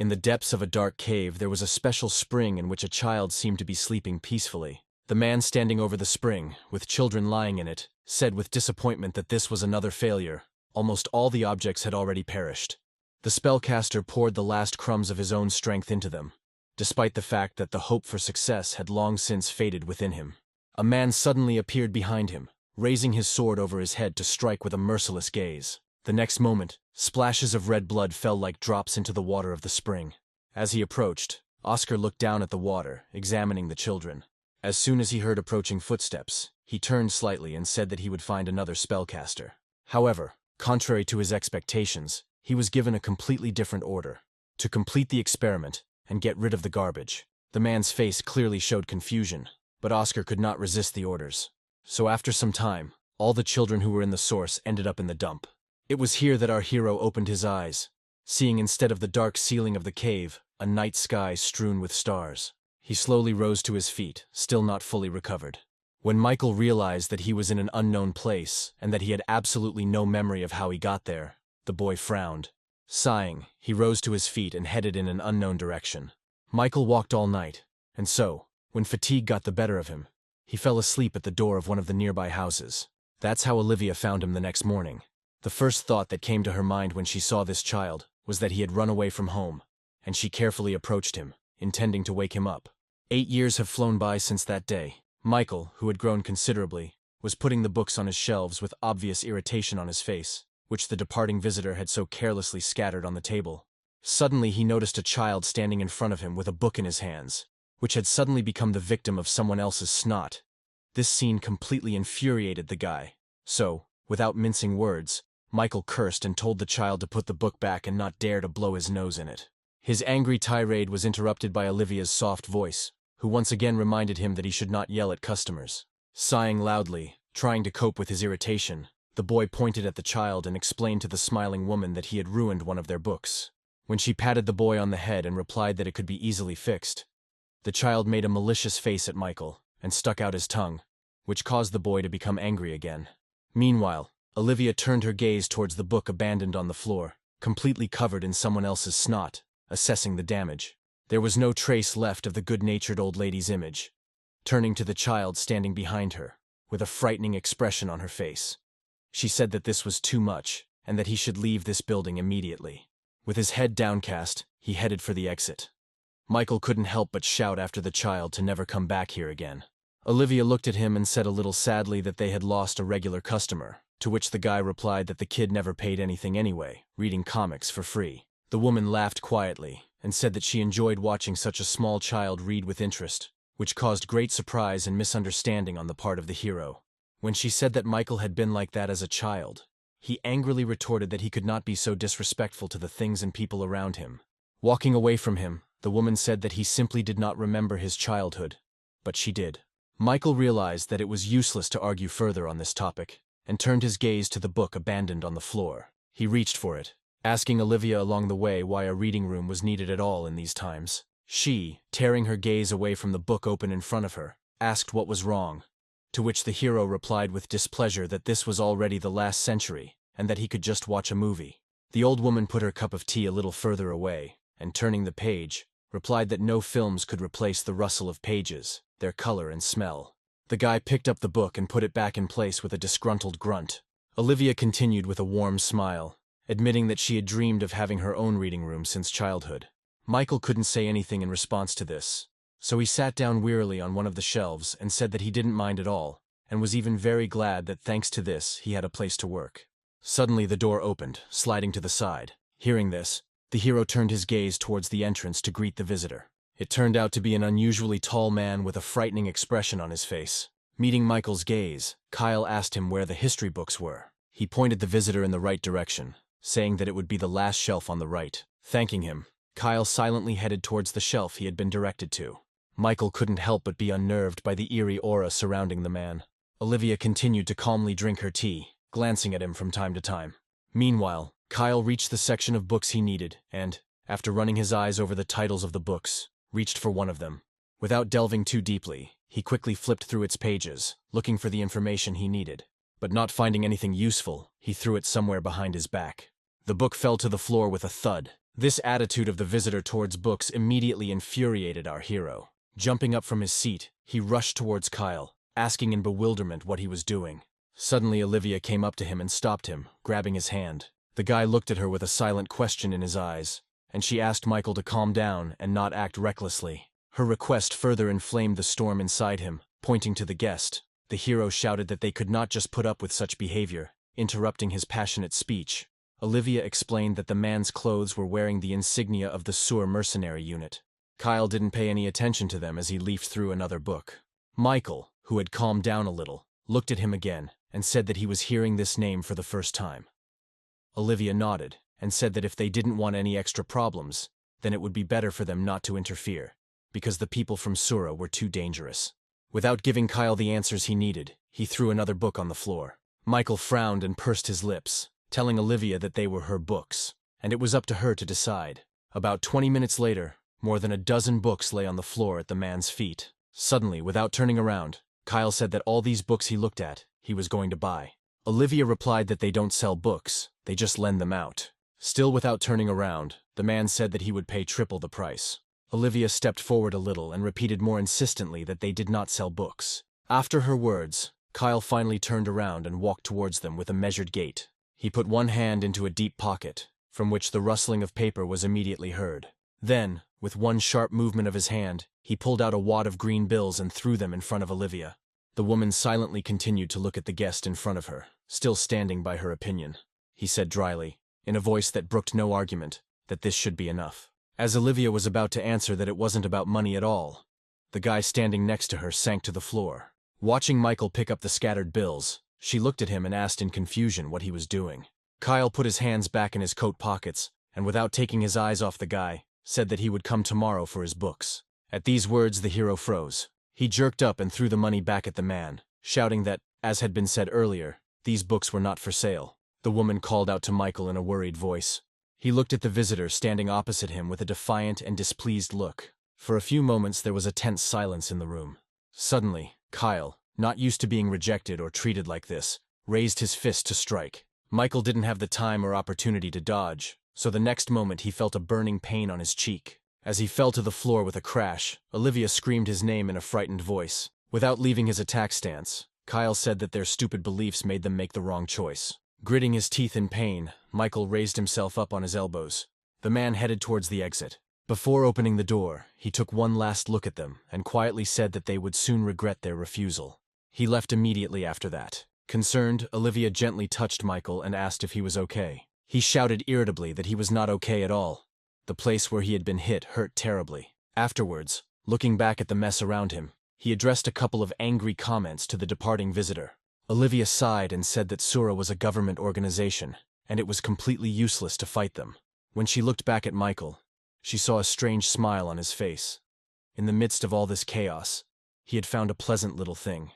In the depths of a dark cave, there was a special spring in which a child seemed to be sleeping peacefully. The man standing over the spring, with children lying in it, said with disappointment that this was another failure. Almost all the objects had already perished. The spellcaster poured the last crumbs of his own strength into them, despite the fact that the hope for success had long since faded within him. A man suddenly appeared behind him, raising his sword over his head to strike with a merciless gaze. The next moment, splashes of red blood fell like drops into the water of the spring. As he approached, Oscar looked down at the water, examining the children. As soon as he heard approaching footsteps, he turned slightly and said that he would find another spellcaster. However, contrary to his expectations, he was given a completely different order: to complete the experiment and get rid of the garbage. The man's face clearly showed confusion, but Oscar could not resist the orders. So after some time, all the children who were in the source ended up in the dump. It was here that our hero opened his eyes, seeing instead of the dark ceiling of the cave, a night sky strewn with stars. He slowly rose to his feet, still not fully recovered. When Michael realized that he was in an unknown place and that he had absolutely no memory of how he got there, the boy frowned. Sighing, he rose to his feet and headed in an unknown direction. Michael walked all night, and so, when fatigue got the better of him, he fell asleep at the door of one of the nearby houses. That's how Olivia found him the next morning. The first thought that came to her mind when she saw this child was that he had run away from home, and she carefully approached him, intending to wake him up. 8 years have flown by since that day. Michael, who had grown considerably, was putting the books on his shelves with obvious irritation on his face, which the departing visitor had so carelessly scattered on the table. Suddenly he noticed a child standing in front of him with a book in his hands, which had suddenly become the victim of someone else's snot. This scene completely infuriated the guy. So, without mincing words, Michael cursed and told the child to put the book back and not dare to blow his nose in it. His angry tirade was interrupted by Olivia's soft voice, who once again reminded him that he should not yell at customers. Sighing loudly, trying to cope with his irritation, the boy pointed at the child and explained to the smiling woman that he had ruined one of their books. When she patted the boy on the head and replied that it could be easily fixed, the child made a malicious face at Michael and stuck out his tongue, which caused the boy to become angry again. Meanwhile, Olivia turned her gaze towards the book abandoned on the floor, completely covered in someone else's snot, assessing the damage. There was no trace left of the good-natured old lady's image. Turning to the child standing behind her, with a frightening expression on her face, she said that this was too much, and that he should leave this building immediately. With his head downcast, he headed for the exit. Michael couldn't help but shout after the child to never come back here again. Olivia looked at him and said a little sadly that they had lost a regular customer, to which the guy replied that the kid never paid anything anyway, reading comics for free. The woman laughed quietly and said that she enjoyed watching such a small child read with interest, which caused great surprise and misunderstanding on the part of the hero. When she said that Michael had been like that as a child, he angrily retorted that he could not be so disrespectful to the things and people around him. Walking away from him, the woman said that he simply did not remember his childhood, but she did. Michael realized that it was useless to argue further on this topic, and turned his gaze to the book abandoned on the floor. He reached for it, asking Olivia along the way why a reading room was needed at all in these times. She, tearing her gaze away from the book open in front of her, asked what was wrong, to which the hero replied with displeasure that this was already the last century, and that he could just watch a movie. The old woman put her cup of tea a little further away, and turning the page, replied that no films could replace the rustle of pages, their color and smell. The guy picked up the book and put it back in place with a disgruntled grunt. Olivia continued with a warm smile, admitting that she had dreamed of having her own reading room since childhood. Michael couldn't say anything in response to this, so he sat down wearily on one of the shelves and said that he didn't mind at all, and was even very glad that thanks to this he had a place to work. Suddenly the door opened, sliding to the side. Hearing this, the hero turned his gaze towards the entrance to greet the visitor. It turned out to be an unusually tall man with a frightening expression on his face. Meeting Michael's gaze, Kyle asked him where the history books were. He pointed the visitor in the right direction, saying that it would be the last shelf on the right. Thanking him, Kyle silently headed towards the shelf he had been directed to. Michael couldn't help but be unnerved by the eerie aura surrounding the man. Olivia continued to calmly drink her tea, glancing at him from time to time. Meanwhile, Kyle reached the section of books he needed and, after running his eyes over the titles of the books, reached for one of them. Without delving too deeply, he quickly flipped through its pages, looking for the information he needed. But not finding anything useful, he threw it somewhere behind his back. The book fell to the floor with a thud, This attitude of the visitor towards books immediately infuriated our hero. Jumping up from his seat, he rushed towards Kyle, asking in bewilderment what he was doing. Suddenly Olivia came up to him and stopped him, grabbing his hand. The guy looked at her with a silent question in his eyes, and she asked Michael to calm down and not act recklessly. Her request further inflamed the storm inside him. Pointing to the guest, the hero shouted that they could not just put up with such behavior, interrupting his passionate speech. Olivia explained that the man's clothes were wearing the insignia of the SCUM mercenary unit. Kyle didn't pay any attention to them as he leafed through another book. Michael, who had calmed down a little, looked at him again and said that he was hearing this name for the first time. Olivia nodded and said that if they didn't want any extra problems, then it would be better for them not to interfere, because the people from Sura were too dangerous. Without giving Kyle the answers he needed, he threw another book on the floor. Michael frowned and pursed his lips, telling Olivia that they were her books, and it was up to her to decide. About 20 minutes later, more than a dozen books lay on the floor at the man's feet. Suddenly, without turning around, Kyle said that all these books he looked at, he was going to buy. Olivia replied that they don't sell books, they just lend them out. Still without turning around, the man said that he would pay triple the price. Olivia stepped forward a little and repeated more insistently that they did not sell books. After her words, Kyle finally turned around and walked towards them with a measured gait. He put one hand into a deep pocket, from which the rustling of paper was immediately heard. Then, with one sharp movement of his hand, he pulled out a wad of green bills and threw them in front of Olivia. The woman silently continued to look at the guest in front of her, still standing by her opinion. He said dryly, in a voice that brooked no argument, that this should be enough. As Olivia was about to answer that it wasn't about money at all, the guy standing next to her sank to the floor. Watching Michael pick up the scattered bills, she looked at him and asked in confusion what he was doing. Kyle put his hands back in his coat pockets, and without taking his eyes off the guy, said that he would come tomorrow for his books. At these words the hero froze. He jerked up and threw the money back at the man, shouting that, as had been said earlier, these books were not for sale. The woman called out to Michael in a worried voice. He looked at the visitor standing opposite him with a defiant and displeased look. For a few moments there was a tense silence in the room. Suddenly, Kyle, not used to being rejected or treated like this, raised his fist to strike. Michael didn't have the time or opportunity to dodge, so the next moment he felt a burning pain on his cheek. As he fell to the floor with a crash, Olivia screamed his name in a frightened voice. Without leaving his attack stance, Kyle said that their stupid beliefs made them make the wrong choice. Gritting his teeth in pain, Michael raised himself up on his elbows. The man headed towards the exit. Before opening the door, he took one last look at them and quietly said that they would soon regret their refusal. He left immediately after that. Concerned, Olivia gently touched Michael and asked if he was okay. He shouted irritably that he was not okay at all. The place where he had been hit hurt terribly. Afterwards, looking back at the mess around him, he addressed a couple of angry comments to the departing visitor. Olivia sighed and said that Sura was a government organization, and it was completely useless to fight them. When she looked back at Michael, she saw a strange smile on his face. In the midst of all this chaos, he had found a pleasant little thing.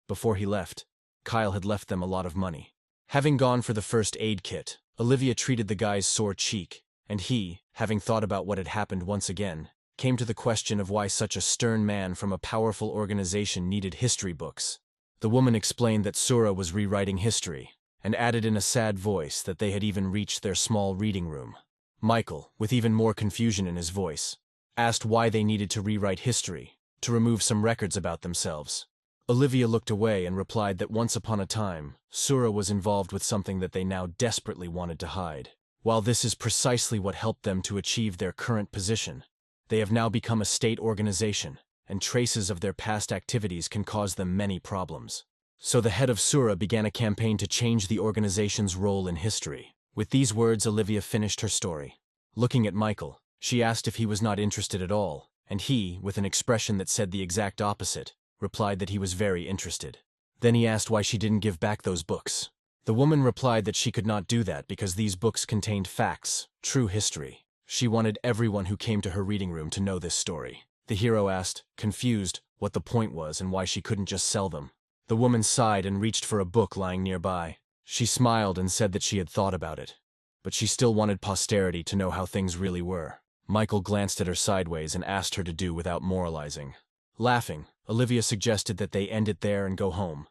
Before he left, Kyle had left them a lot of money. Having gone for the first aid kit, Olivia treated the guy's sore cheek, and he, having thought about what had happened once again, came to the question of why such a stern man from a powerful organization needed history books. The woman explained that Sura was rewriting history, and added in a sad voice that they had even reached their small reading room. Michael, with even more confusion in his voice, asked why they needed to rewrite history, to remove some records about themselves. Olivia looked away and replied that once upon a time, Sura was involved with something that they now desperately wanted to hide. While this is precisely what helped them to achieve their current position, they have now become a state organization, and traces of their past activities can cause them many problems. So the head of Sura began a campaign to change the organization's role in history. With these words, Olivia finished her story. Looking at Michael, she asked if he was not interested at all, and he, with an expression that said the exact opposite, replied that he was very interested. Then he asked why she didn't give back those books. The woman replied that she could not do that because these books contained facts, true history. She wanted everyone who came to her reading room to know this story. The hero asked, confused, what the point was and why she couldn't just sell them. The woman sighed and reached for a book lying nearby. She smiled and said that she had thought about it, but she still wanted posterity to know how things really were. Michael glanced at her sideways and asked her to do without moralizing. Laughing, Olivia suggested that they end it there and go home.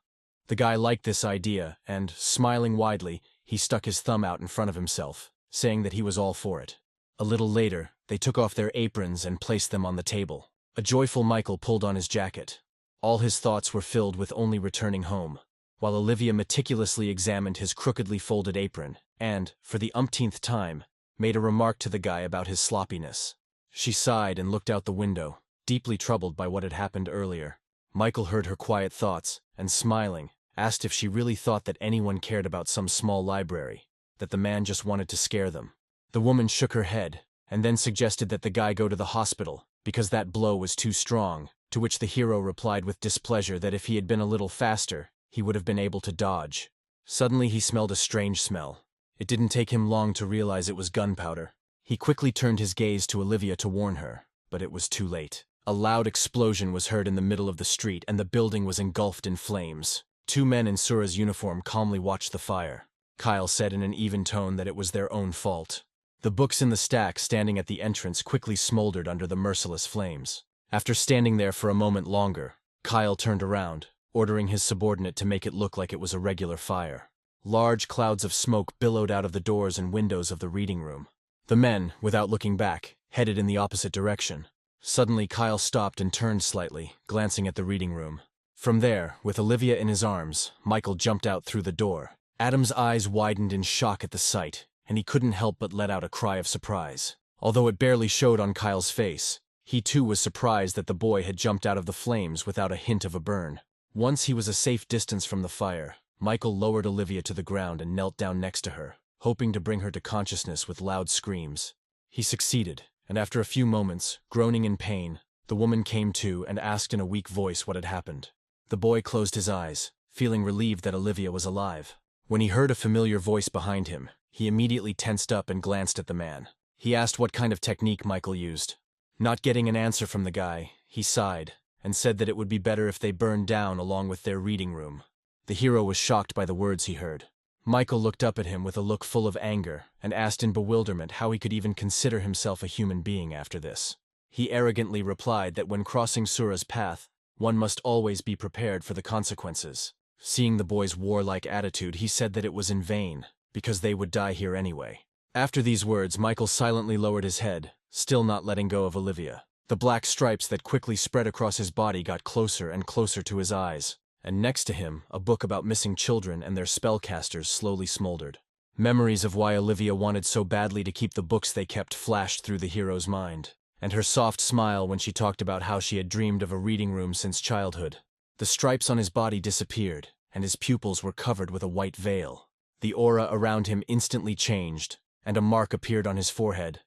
The guy liked this idea, and, smiling widely, he stuck his thumb out in front of himself, saying that he was all for it. A little later, they took off their aprons and placed them on the table. A joyful Michael pulled on his jacket. All his thoughts were filled with only returning home, while Olivia meticulously examined his crookedly folded apron and, for the umpteenth time, made a remark to the guy about his sloppiness. She sighed and looked out the window, deeply troubled by what had happened earlier. Michael heard her quiet thoughts and, smiling, asked if she really thought that anyone cared about some small library, that the man just wanted to scare them. The woman shook her head, and then suggested that the guy go to the hospital, because that blow was too strong, to which the hero replied with displeasure that if he had been a little faster, he would have been able to dodge. Suddenly he smelled a strange smell. It didn't take him long to realize it was gunpowder. He quickly turned his gaze to Olivia to warn her, but it was too late. A loud explosion was heard in the middle of the street, and the building was engulfed in flames. Two men in Sura's uniform calmly watched the fire. Kyle said in an even tone that it was their own fault. The books in the stack standing at the entrance quickly smoldered under the merciless flames. After standing there for a moment longer, Kyle turned around, ordering his subordinate to make it look like it was a regular fire. Large clouds of smoke billowed out of the doors and windows of the reading room. The men, without looking back, headed in the opposite direction. Suddenly Kyle stopped and turned slightly, glancing at the reading room. From there, with Olivia in his arms, Michael jumped out through the door. Adam's eyes widened in shock at the sight, and he couldn't help but let out a cry of surprise. Although it barely showed on Kyle's face, he too was surprised that the boy had jumped out of the flames without a hint of a burn. Once he was a safe distance from the fire, Michael lowered Olivia to the ground and knelt down next to her, hoping to bring her to consciousness with loud screams. He succeeded, and after a few moments, groaning in pain, the woman came to and asked in a weak voice what had happened. The boy closed his eyes, feeling relieved that Olivia was alive. When he heard a familiar voice behind him, he immediately tensed up and glanced at the man. He asked what kind of technique Michael used. Not getting an answer from the guy, he sighed, and said that it would be better if they burned down along with their reading room. The hero was shocked by the words he heard. Michael looked up at him with a look full of anger and asked in bewilderment how he could even consider himself a human being after this. He arrogantly replied that when crossing Sura's path, one must always be prepared for the consequences. Seeing the boy's warlike attitude, he said that it was in vain, because they would die here anyway. After these words, Michael silently lowered his head, still not letting go of Olivia. The black stripes that quickly spread across his body got closer and closer to his eyes, and next to him, a book about missing children and their spellcasters slowly smoldered. Memories of why Olivia wanted so badly to keep the books they kept flashed through the hero's mind, and her soft smile when she talked about how she had dreamed of a reading room since childhood. The stripes on his body disappeared, and his pupils were covered with a white veil. The aura around him instantly changed, and a mark appeared on his forehead.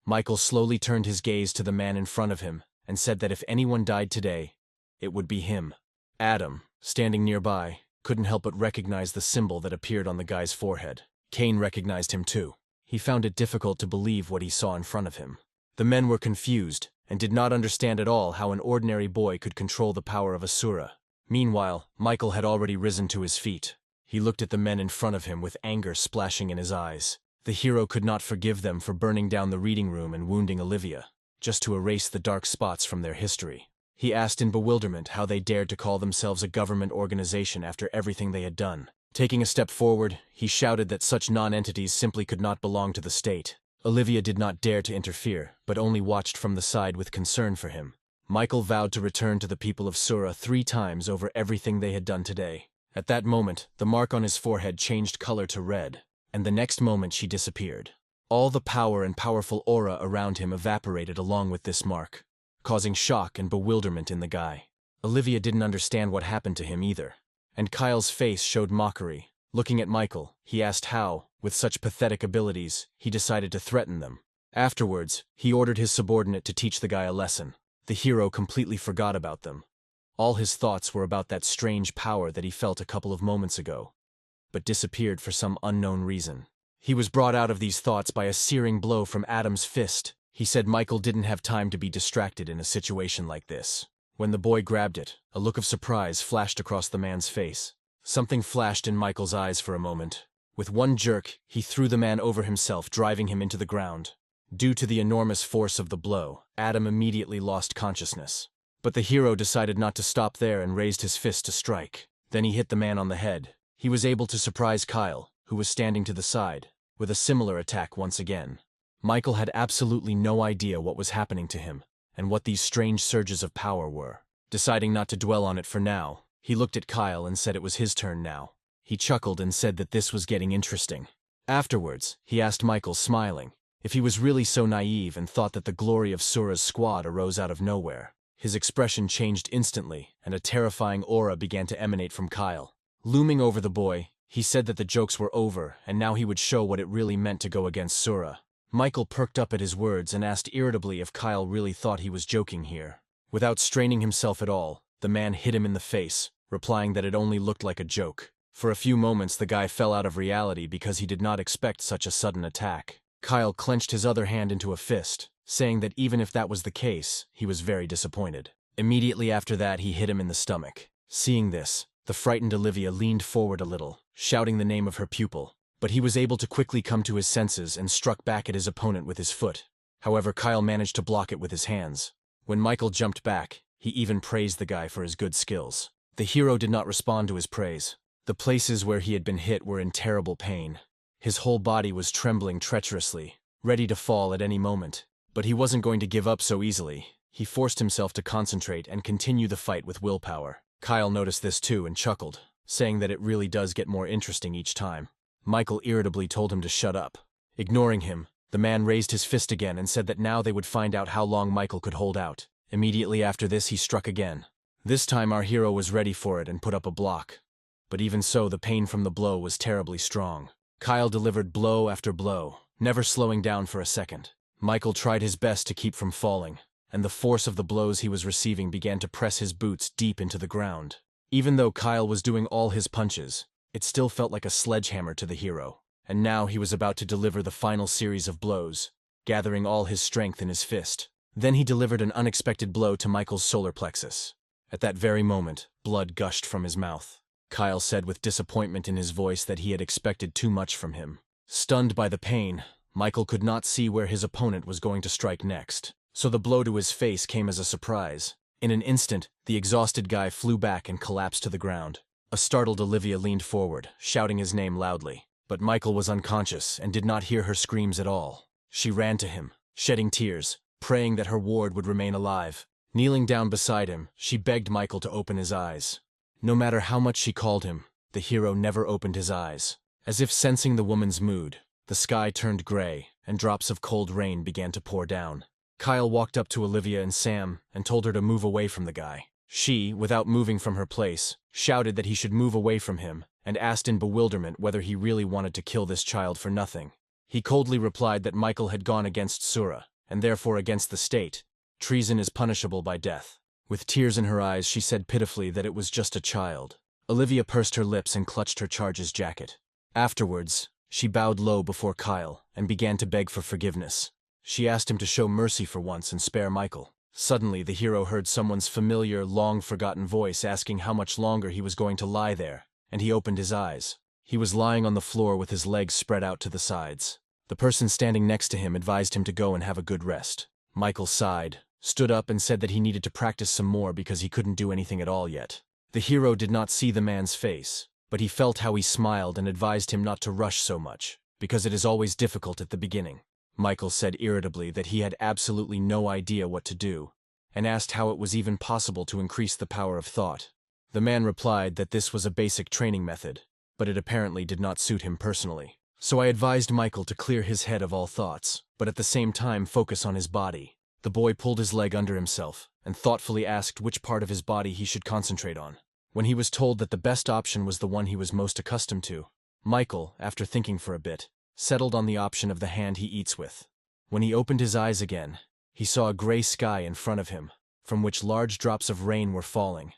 Michael slowly turned his gaze to the man in front of him and said that if anyone died today, it would be him. Adam, standing nearby, couldn't help but recognize the symbol that appeared on the guy's forehead. Kane recognized him too. He found it difficult to believe what he saw in front of him. The men were confused and did not understand at all how an ordinary boy could control the power of Asura. Meanwhile, Michael had already risen to his feet. He looked at the men in front of him with anger splashing in his eyes. The hero could not forgive them for burning down the reading room and wounding Olivia, just to erase the dark spots from their history. He asked in bewilderment how they dared to call themselves a government organization after everything they had done. Taking a step forward, he shouted that such non-entities simply could not belong to the state. Olivia did not dare to interfere, but only watched from the side with concern for him. Michael vowed to return to the people of Sura 3 times over everything they had done today. At that moment, the mark on his forehead changed color to red, and the next moment she disappeared. All the power and powerful aura around him evaporated along with this mark, causing shock and bewilderment in the guy. Olivia didn't understand what happened to him either, and Kyle's face showed mockery. Looking at Michael, he asked how, with such pathetic abilities, he decided to threaten them. Afterwards, he ordered his subordinate to teach the guy a lesson. The hero completely forgot about them. All his thoughts were about that strange power that he felt a couple of moments ago, but disappeared for some unknown reason. He was brought out of these thoughts by a searing blow from Adam's fist. He said Michael didn't have time to be distracted in a situation like this. When the boy grabbed it, a look of surprise flashed across the man's face. Something flashed in Michael's eyes for a moment. With one jerk, he threw the man over himself, driving him into the ground. Due to the enormous force of the blow, Adam immediately lost consciousness. But the hero decided not to stop there and raised his fist to strike. Then he hit the man on the head. He was able to surprise Kyle, who was standing to the side, with a similar attack once again. Michael had absolutely no idea what was happening to him, and what these strange surges of power were. Deciding not to dwell on it for now, he looked at Kyle and said it was his turn now. He chuckled and said that this was getting interesting. Afterwards, he asked Michael, smiling, if he was really so naive and thought that the glory of Sura's squad arose out of nowhere. His expression changed instantly, and a terrifying aura began to emanate from Kyle. Looming over the boy, he said that the jokes were over, and now he would show what it really meant to go against Sura. Michael perked up at his words and asked irritably if Kyle really thought he was joking here. Without straining himself at all, the man hit him in the face, replying that it only looked like a joke. For a few moments the guy fell out of reality because he did not expect such a sudden attack. Kyle clenched his other hand into a fist, saying that even if that was the case, he was very disappointed. Immediately after that he hit him in the stomach. Seeing this, the frightened Olivia leaned forward a little, shouting the name of her pupil. But he was able to quickly come to his senses and struck back at his opponent with his foot. However, Kyle managed to block it with his hands. When Michael jumped back, he even praised the guy for his good skills. The hero did not respond to his praise. The places where he had been hit were in terrible pain. His whole body was trembling treacherously, ready to fall at any moment. But he wasn't going to give up so easily. He forced himself to concentrate and continue the fight with willpower. Kyle noticed this too and chuckled, saying that it really does get more interesting each time. Michael irritably told him to shut up. Ignoring him, the man raised his fist again and said that now they would find out how long Michael could hold out. Immediately after this he struck again. This time our hero was ready for it and put up a block. But even so, the pain from the blow was terribly strong. Kyle delivered blow after blow, never slowing down for a second. Michael tried his best to keep from falling, and the force of the blows he was receiving began to press his boots deep into the ground. Even though Kyle was doing all his punches, it still felt like a sledgehammer to the hero, and now he was about to deliver the final series of blows, gathering all his strength in his fist. Then he delivered an unexpected blow to Michael's solar plexus. At that very moment, blood gushed from his mouth. Kyle said with disappointment in his voice that he had expected too much from him. Stunned by the pain, Michael could not see where his opponent was going to strike next, so the blow to his face came as a surprise. In an instant, the exhausted guy flew back and collapsed to the ground. A startled Olivia leaned forward, shouting his name loudly. But Michael was unconscious and did not hear her screams at all. She ran to him, shedding tears, praying that her ward would remain alive. Kneeling down beside him, she begged Michael to open his eyes. No matter how much she called him, the hero never opened his eyes. As if sensing the woman's mood, the sky turned gray, and drops of cold rain began to pour down. Kyle walked up to Olivia and Sam and told her to move away from the guy. She, without moving from her place, shouted that he should move away from him, and asked in bewilderment whether he really wanted to kill this child for nothing. He coldly replied that Michael had gone against Sura, and therefore against the state. Treason is punishable by death. With tears in her eyes, she said pitifully that it was just a child. Olivia pursed her lips and clutched her charge's jacket. Afterwards, she bowed low before Kyle and began to beg for forgiveness. She asked him to show mercy for once and spare Michael. Suddenly, the hero heard someone's familiar, long-forgotten voice asking how much longer he was going to lie there, and he opened his eyes. He was lying on the floor with his legs spread out to the sides. The person standing next to him advised him to go and have a good rest. Michael sighed, stood up and said that he needed to practice some more because he couldn't do anything at all yet. The hero did not see the man's face, but he felt how he smiled and advised him not to rush so much, because it is always difficult at the beginning. Michael said irritably that he had absolutely no idea what to do, and asked how it was even possible to increase the power of thought. The man replied that this was a basic training method, but it apparently did not suit him personally. So I advised Michael to clear his head of all thoughts, but at the same time focus on his body. The boy pulled his leg under himself, and thoughtfully asked which part of his body he should concentrate on. When he was told that the best option was the one he was most accustomed to, Michael, after thinking for a bit, settled on the option of the hand he eats with. When he opened his eyes again, he saw a gray sky in front of him, from which large drops of rain were falling.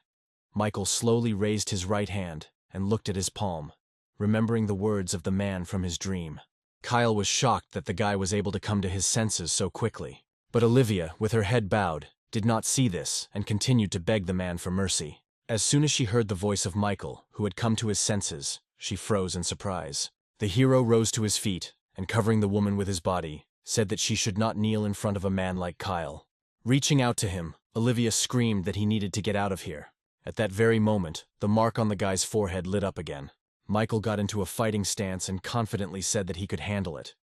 Michael slowly raised his right hand and looked at his palm, remembering the words of the man from his dream. Kyle was shocked that the guy was able to come to his senses so quickly. But Olivia, with her head bowed, did not see this and continued to beg the man for mercy. As soon as she heard the voice of Michael, who had come to his senses, she froze in surprise. The hero rose to his feet, and covering the woman with his body, said that she should not kneel in front of a man like Kyle. Reaching out to him, Olivia screamed that he needed to get out of here. At that very moment, the mark on the guy's forehead lit up again. Michael got into a fighting stance and confidently said that he could handle it,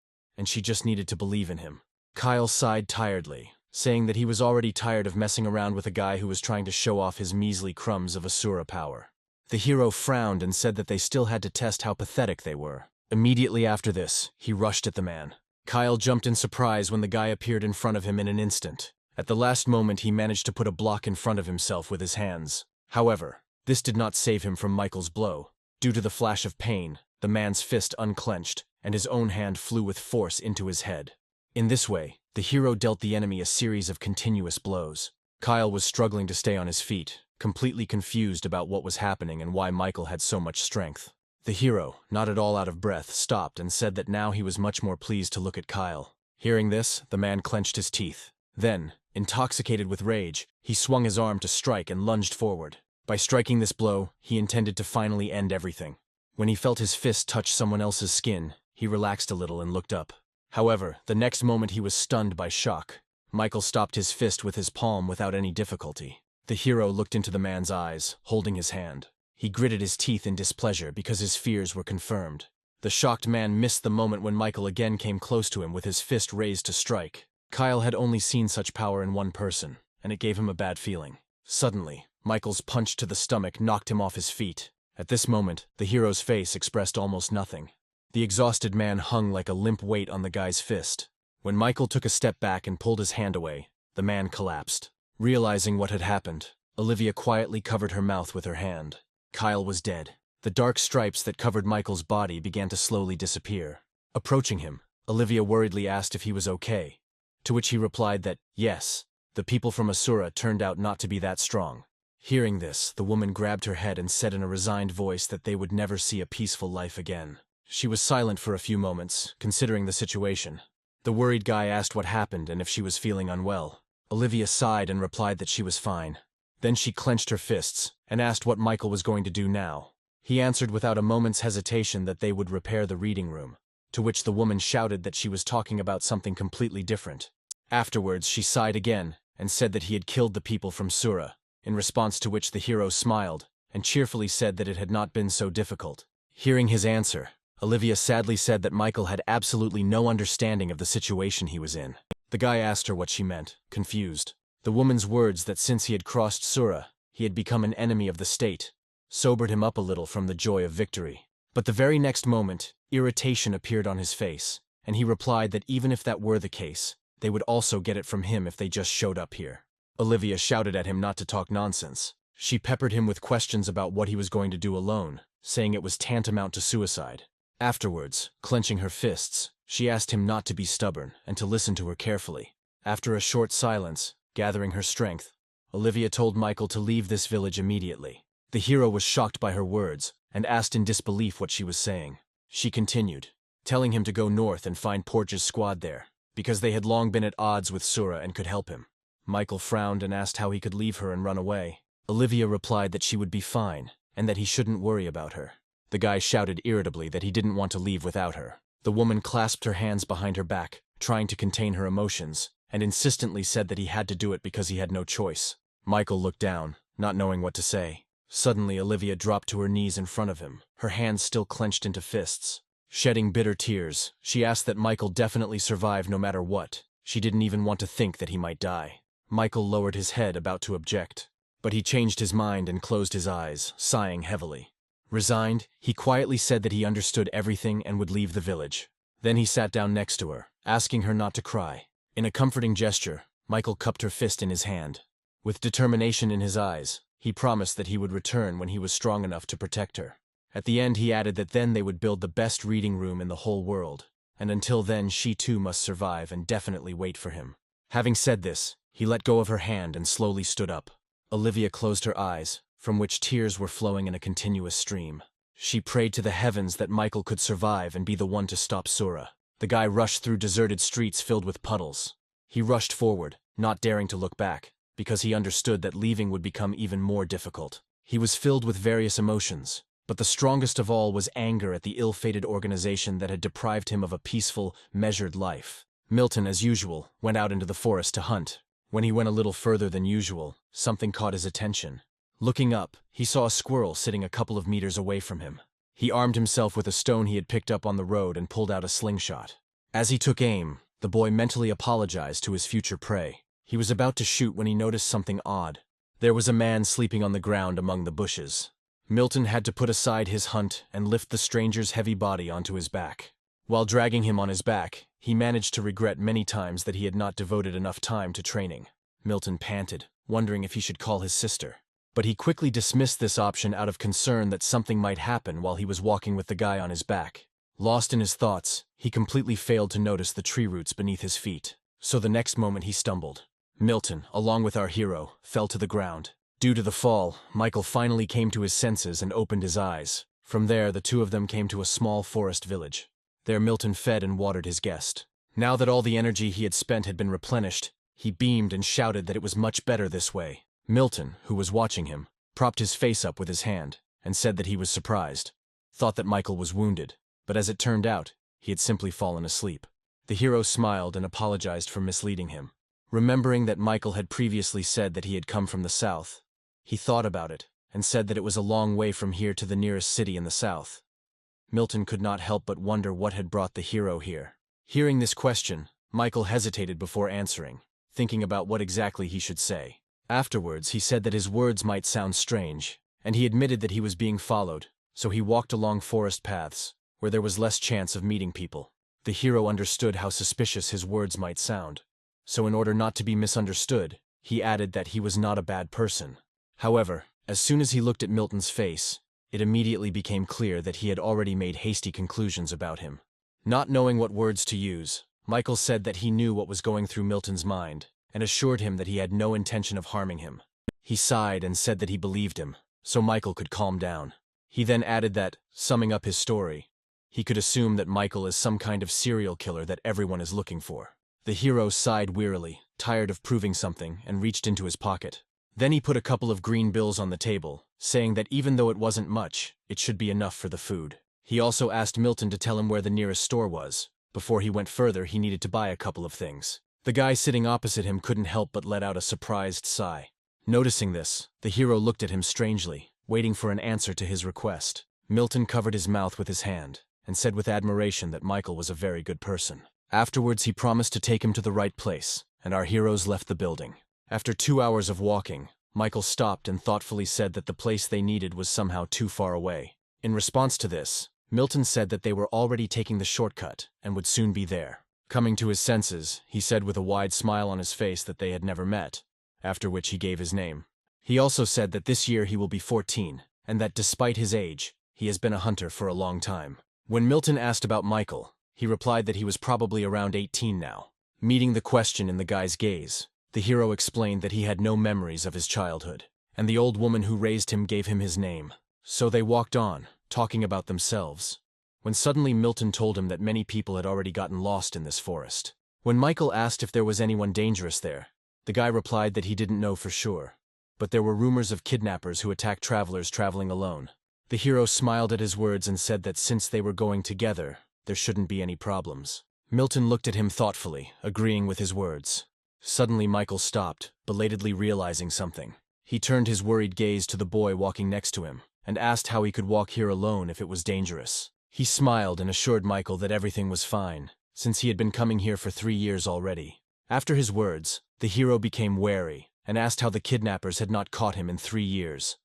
and she just needed to believe in him. Kyle sighed tiredly, saying that he was already tired of messing around with a guy who was trying to show off his measly crumbs of Asura power. The hero frowned and said that they still had to test how pathetic they were. Immediately after this, he rushed at the man. Kyle jumped in surprise when the guy appeared in front of him in an instant. At the last moment, he managed to put a block in front of himself with his hands. However, this did not save him from Michael's blow. Due to the flash of pain, the man's fist unclenched, and his own hand flew with force into his head. In this way, the hero dealt the enemy a series of continuous blows. Kyle was struggling to stay on his feet, completely confused about what was happening and why Michael had so much strength. The hero, not at all out of breath, stopped and said that now he was much more pleased to look at Kyle. Hearing this, the man clenched his teeth. Then, intoxicated with rage, he swung his arm to strike and lunged forward. By striking this blow, he intended to finally end everything. When he felt his fist touch someone else's skin, he relaxed a little and looked up. However, the next moment he was stunned by shock. Michael stopped his fist with his palm without any difficulty. The hero looked into the man's eyes, holding his hand. He gritted his teeth in displeasure because his fears were confirmed. The shocked man missed the moment when Michael again came close to him with his fist raised to strike. Kyle had only seen such power in one person, and it gave him a bad feeling. Suddenly, Michael's punch to the stomach knocked him off his feet. At this moment, the hero's face expressed almost nothing. The exhausted man hung like a limp weight on the guy's fist. When Michael took a step back and pulled his hand away, the man collapsed. Realizing what had happened, Olivia quietly covered her mouth with her hand. Kyle was dead. The dark stripes that covered Michael's body began to slowly disappear. Approaching him, Olivia worriedly asked if he was okay, to which he replied that, yes, the people from Asura turned out not to be that strong. Hearing this, the woman grabbed her head and said in a resigned voice that they would never see a peaceful life again. She was silent for a few moments, considering the situation. The worried guy asked what happened and if she was feeling unwell. Olivia sighed and replied that she was fine. Then she clenched her fists and asked what Michael was going to do now. He answered without a moment's hesitation that they would repair the reading room, to which the woman shouted that she was talking about something completely different. Afterwards, she sighed again and said that he had killed the people from Sura, in response to which the hero smiled and cheerfully said that it had not been so difficult. Hearing his answer, Olivia sadly said that Michael had absolutely no understanding of the situation he was in. The guy asked her what she meant, confused. The woman's words that since he had crossed Sura, he had become an enemy of the state, sobered him up a little from the joy of victory. But the very next moment, irritation appeared on his face, and he replied that even if that were the case, they would also get it from him if they just showed up here. Olivia shouted at him not to talk nonsense. She peppered him with questions about what he was going to do alone, saying it was tantamount to suicide. Afterwards, clenching her fists, she asked him not to be stubborn and to listen to her carefully. After a short silence, gathering her strength, Olivia told Michael to leave this village immediately. The hero was shocked by her words and asked in disbelief what she was saying. She continued, telling him to go north and find Porge's squad there, because they had long been at odds with Sura and could help him. Michael frowned and asked how he could leave her and run away. Olivia replied that she would be fine and that he shouldn't worry about her. The guy shouted irritably that he didn't want to leave without her. The woman clasped her hands behind her back, trying to contain her emotions, and insistently said that he had to do it because he had no choice. Michael looked down, not knowing what to say. Suddenly, Olivia dropped to her knees in front of him, her hands still clenched into fists. Shedding bitter tears, she asked that Michael definitely survive no matter what. She didn't even want to think that he might die. Michael lowered his head, about to object, but he changed his mind and closed his eyes, sighing heavily. Resigned, he quietly said that he understood everything and would leave the village. Then he sat down next to her, asking her not to cry. In a comforting gesture, Michael cupped her fist in his hand. With determination in his eyes, he promised that he would return when he was strong enough to protect her. At the end, he added that then they would build the best reading room in the whole world, and until then she too must survive and definitely wait for him. Having said this, he let go of her hand and slowly stood up. Olivia closed her eyes, from which tears were flowing in a continuous stream. She prayed to the heavens that Michael could survive and be the one to stop Sura. The guy rushed through deserted streets filled with puddles. He rushed forward, not daring to look back, because he understood that leaving would become even more difficult. He was filled with various emotions, but the strongest of all was anger at the ill-fated organization that had deprived him of a peaceful, measured life. Milton, as usual, went out into the forest to hunt. When he went a little further than usual, something caught his attention. Looking up, he saw a squirrel sitting a couple of meters away from him. He armed himself with a stone he had picked up on the road and pulled out a slingshot. As he took aim, the boy mentally apologized to his future prey. He was about to shoot when he noticed something odd. There was a man sleeping on the ground among the bushes. Milton had to put aside his hunt and lift the stranger's heavy body onto his back. While dragging him on his back, he managed to regret many times that he had not devoted enough time to training. Milton panted, wondering if he should call his sister. But he quickly dismissed this option out of concern that something might happen while he was walking with the guy on his back. Lost in his thoughts, he completely failed to notice the tree roots beneath his feet. So the next moment he stumbled. Milton, along with our hero, fell to the ground. Due to the fall, Michael finally came to his senses and opened his eyes. From there, the two of them came to a small forest village. There Milton fed and watered his guest. Now that all the energy he had spent had been replenished, he beamed and shouted that it was much better this way. Milton, who was watching him, propped his face up with his hand and said that he was surprised. Thought that Michael was wounded, but as it turned out, he had simply fallen asleep. The hero smiled and apologized for misleading him. Remembering that Michael had previously said that he had come from the south, he thought about it and said that it was a long way from here to the nearest city in the south. Milton could not help but wonder what had brought the hero here. Hearing this question, Michael hesitated before answering, thinking about what exactly he should say. Afterwards, he said that his words might sound strange, and he admitted that he was being followed, so he walked along forest paths, where there was less chance of meeting people. The hero understood how suspicious his words might sound, so in order not to be misunderstood, he added that he was not a bad person. However, as soon as he looked at Milton's face, it immediately became clear that he had already made hasty conclusions about him. Not knowing what words to use, Michael said that he knew what was going through Milton's mind, and assured him that he had no intention of harming him. He sighed and said that he believed him, so Michael could calm down. He then added that, summing up his story, he could assume that Michael is some kind of serial killer that everyone is looking for. The hero sighed wearily, tired of proving something, and reached into his pocket. Then he put a couple of green bills on the table, saying that even though it wasn't much, it should be enough for the food. He also asked Milton to tell him where the nearest store was. Before he went further, he needed to buy a couple of things. The guy sitting opposite him couldn't help but let out a surprised sigh. Noticing this, the hero looked at him strangely, waiting for an answer to his request. Milton covered his mouth with his hand, and said with admiration that Michael was a very good person. Afterwards, he promised to take him to the right place, and our heroes left the building. After 2 hours of walking, Michael stopped and thoughtfully said that the place they needed was somehow too far away. In response to this, Milton said that they were already taking the shortcut and would soon be there. Coming to his senses, he said with a wide smile on his face that they had never met, after which he gave his name. He also said that this year he will be 14, and that despite his age, he has been a hunter for a long time. When Milton asked about Michael, he replied that he was probably around 18 now. Meeting the question in the guy's gaze, the hero explained that he had no memories of his childhood, and the old woman who raised him gave him his name. So they walked on, talking about themselves, when suddenly Milton told him that many people had already gotten lost in this forest. When Michael asked if there was anyone dangerous there, the guy replied that he didn't know for sure, but there were rumors of kidnappers who attacked travelers traveling alone. The hero smiled at his words and said that since they were going together, there shouldn't be any problems. Milton looked at him thoughtfully, agreeing with his words. Suddenly Michael stopped, belatedly realizing something. He turned his worried gaze to the boy walking next to him, and asked how he could walk here alone if it was dangerous. He smiled and assured Michael that everything was fine, since he had been coming here for 3 years already. After his words, the hero became wary, and asked how the kidnappers had not caught him in 3 years.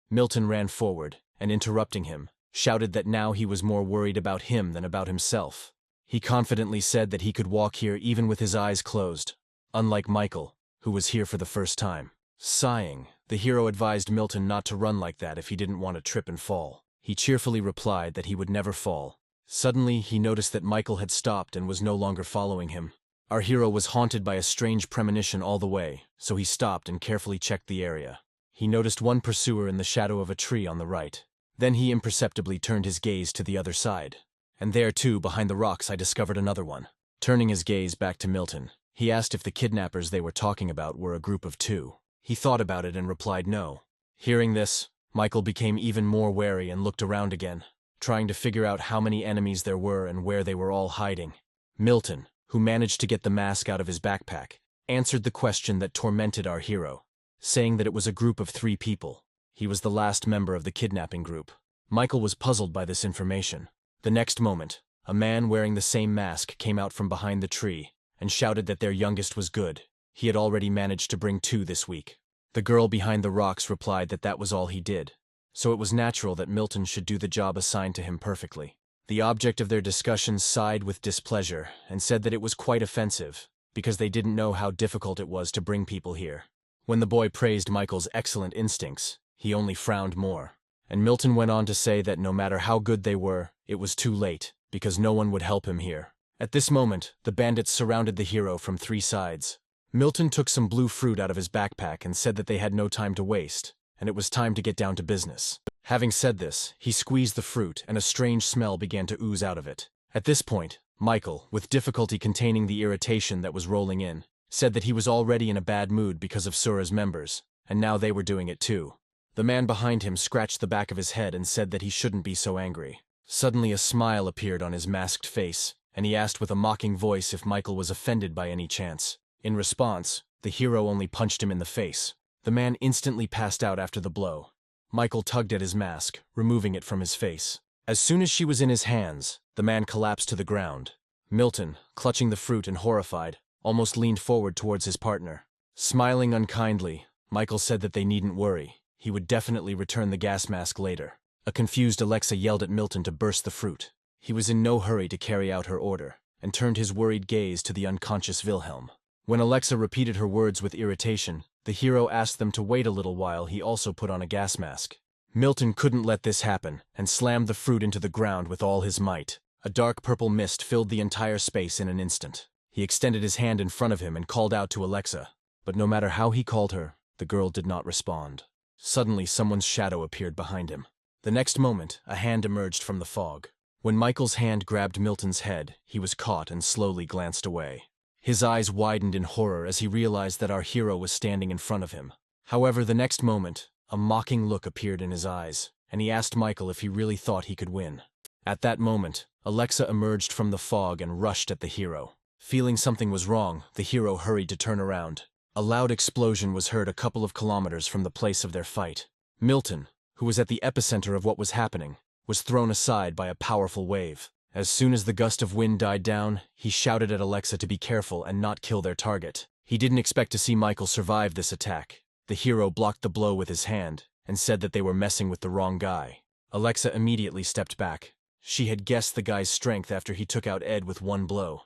Milton ran forward, and interrupting him, shouted that now he was more worried about him than about himself. He confidently said that he could walk here even with his eyes closed, unlike Michael, who was here for the first time. Sighing, the hero advised Milton not to run like that if he didn't want to trip and fall. He cheerfully replied that he would never fall. Suddenly, he noticed that Michael had stopped and was no longer following him. Our hero was haunted by a strange premonition all the way, so he stopped and carefully checked the area. He noticed one pursuer in the shadow of a tree on the right. Then he imperceptibly turned his gaze to the other side. And there too, behind the rocks, I discovered another one. Turning his gaze back to Milton, he asked if the kidnappers they were talking about were a group of 2. He thought about it and replied no. Hearing this, Michael became even more wary and looked around again, trying to figure out how many enemies there were and where they were all hiding. Milton, who managed to get the mask out of his backpack, answered the question that tormented our hero, saying that it was a group of 3 people. He was the last member of the kidnapping group. Michael was puzzled by this information. The next moment, a man wearing the same mask came out from behind the tree and shouted that their youngest was good. He had already managed to bring 2 this week. The girl behind the rocks replied that that was all he did, so it was natural that Milton should do the job assigned to him perfectly. The object of their discussions sighed with displeasure and said that it was quite offensive, because they didn't know how difficult it was to bring people here. When the boy praised Michael's excellent instincts, he only frowned more, and Milton went on to say that no matter how good they were, it was too late, because no one would help him here. At this moment, the bandits surrounded the hero from 3 sides. Milton took some blue fruit out of his backpack and said that they had no time to waste, and it was time to get down to business. Having said this, he squeezed the fruit and a strange smell began to ooze out of it. At this point, Michael, with difficulty containing the irritation that was rolling in, said that he was already in a bad mood because of Sura's members, and now they were doing it too. The man behind him scratched the back of his head and said that he shouldn't be so angry. Suddenly a smile appeared on his masked face, and he asked with a mocking voice if Michael was offended by any chance. In response, the hero only punched him in the face. The man instantly passed out after the blow. Michael tugged at his mask, removing it from his face. As soon as she was in his hands, the man collapsed to the ground. Milton, clutching the fruit and horrified, almost leaned forward towards his partner. Smiling unkindly, Michael said that they needn't worry. He would definitely return the gas mask later. A confused Alexa yelled at Milton to burst the fruit. He was in no hurry to carry out her order, and turned his worried gaze to the unconscious Wilhelm. When Alexa repeated her words with irritation, the hero asked them to wait a little while he also put on a gas mask. Milton couldn't let this happen, and slammed the fruit into the ground with all his might. A dark purple mist filled the entire space in an instant. He extended his hand in front of him and called out to Alexa, but no matter how he called her, the girl did not respond. Suddenly someone's shadow appeared behind him. The next moment, a hand emerged from the fog. When Michael's hand grabbed Milton's head, he was caught and slowly glanced away. His eyes widened in horror as he realized that our hero was standing in front of him. However, the next moment, a mocking look appeared in his eyes, and he asked Michael if he really thought he could win. At that moment, Alexa emerged from the fog and rushed at the hero. Feeling something was wrong, the hero hurried to turn around. A loud explosion was heard a couple of kilometers from the place of their fight. Milton, who was at the epicenter of what was happening, was thrown aside by a powerful wave. As soon as the gust of wind died down, he shouted at Alexa to be careful and not kill their target. He didn't expect to see Michael survive this attack. The hero blocked the blow with his hand and said that they were messing with the wrong guy. Alexa immediately stepped back. She had guessed the guy's strength after he took out Ed with 1 blow,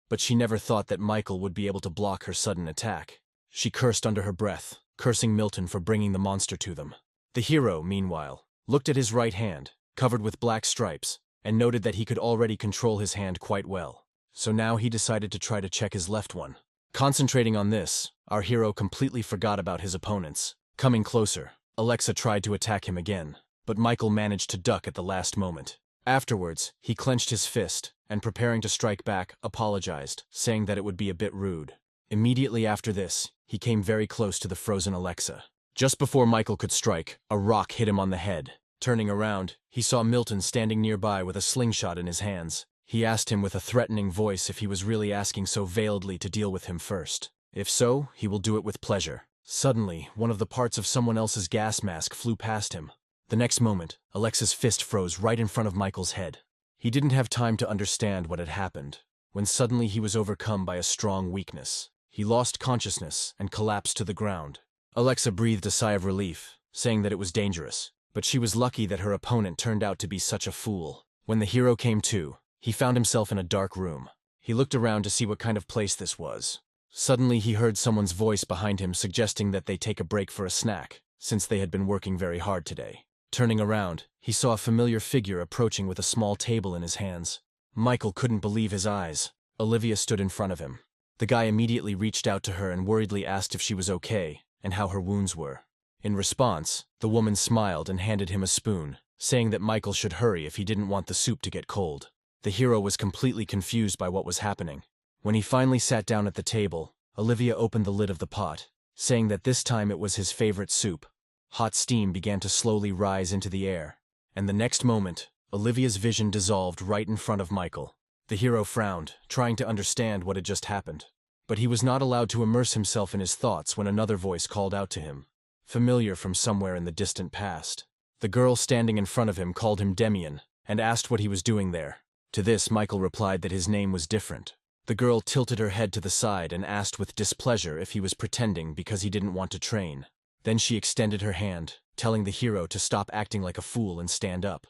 but she never thought that Michael would be able to block her sudden attack. She cursed under her breath, cursing Milton for bringing the monster to them. The hero, meanwhile, looked at his right hand, covered with black stripes, and noted that he could already control his hand quite well. So now he decided to try to check his left one. Concentrating on this, our hero completely forgot about his opponents. Coming closer, Alexa tried to attack him again, but Michael managed to duck at the last moment. Afterwards, he clenched his fist, and preparing to strike back, apologized, saying that it would be a bit rude. Immediately after this, he came very close to the frozen Alexa. Just before Michael could strike, a rock hit him on the head. Turning around, he saw Milton standing nearby with a slingshot in his hands. He asked him with a threatening voice if he was really asking so veiledly to deal with him first. If so, he will do it with pleasure. Suddenly, one of the parts of someone else's gas mask flew past him. The next moment, Alexa's fist froze right in front of Michael's head. He didn't have time to understand what had happened, when suddenly he was overcome by a strong weakness. He lost consciousness and collapsed to the ground. Alexa breathed a sigh of relief, saying that it was dangerous, but she was lucky that her opponent turned out to be such a fool. When the hero came to, he found himself in a dark room. He looked around to see what kind of place this was. Suddenly he heard someone's voice behind him suggesting that they take a break for a snack, since they had been working very hard today. Turning around, he saw a familiar figure approaching with a small table in his hands. Michael couldn't believe his eyes. Olivia stood in front of him. The guy immediately reached out to her and worriedly asked if she was okay, and how her wounds were. In response, the woman smiled and handed him a spoon, saying that Michael should hurry if he didn't want the soup to get cold. The hero was completely confused by what was happening. When he finally sat down at the table, Olivia opened the lid of the pot, saying that this time it was his favorite soup. Hot steam began to slowly rise into the air, and the next moment, Olivia's vision dissolved right in front of Michael. The hero frowned, trying to understand what had just happened. But he was not allowed to immerse himself in his thoughts when another voice called out to him, familiar from somewhere in the distant past. The girl standing in front of him called him Demian, and asked what he was doing there. To this, Michael replied that his name was different. The girl tilted her head to the side and asked with displeasure if he was pretending because he didn't want to train. Then she extended her hand, telling the hero to stop acting like a fool and stand up.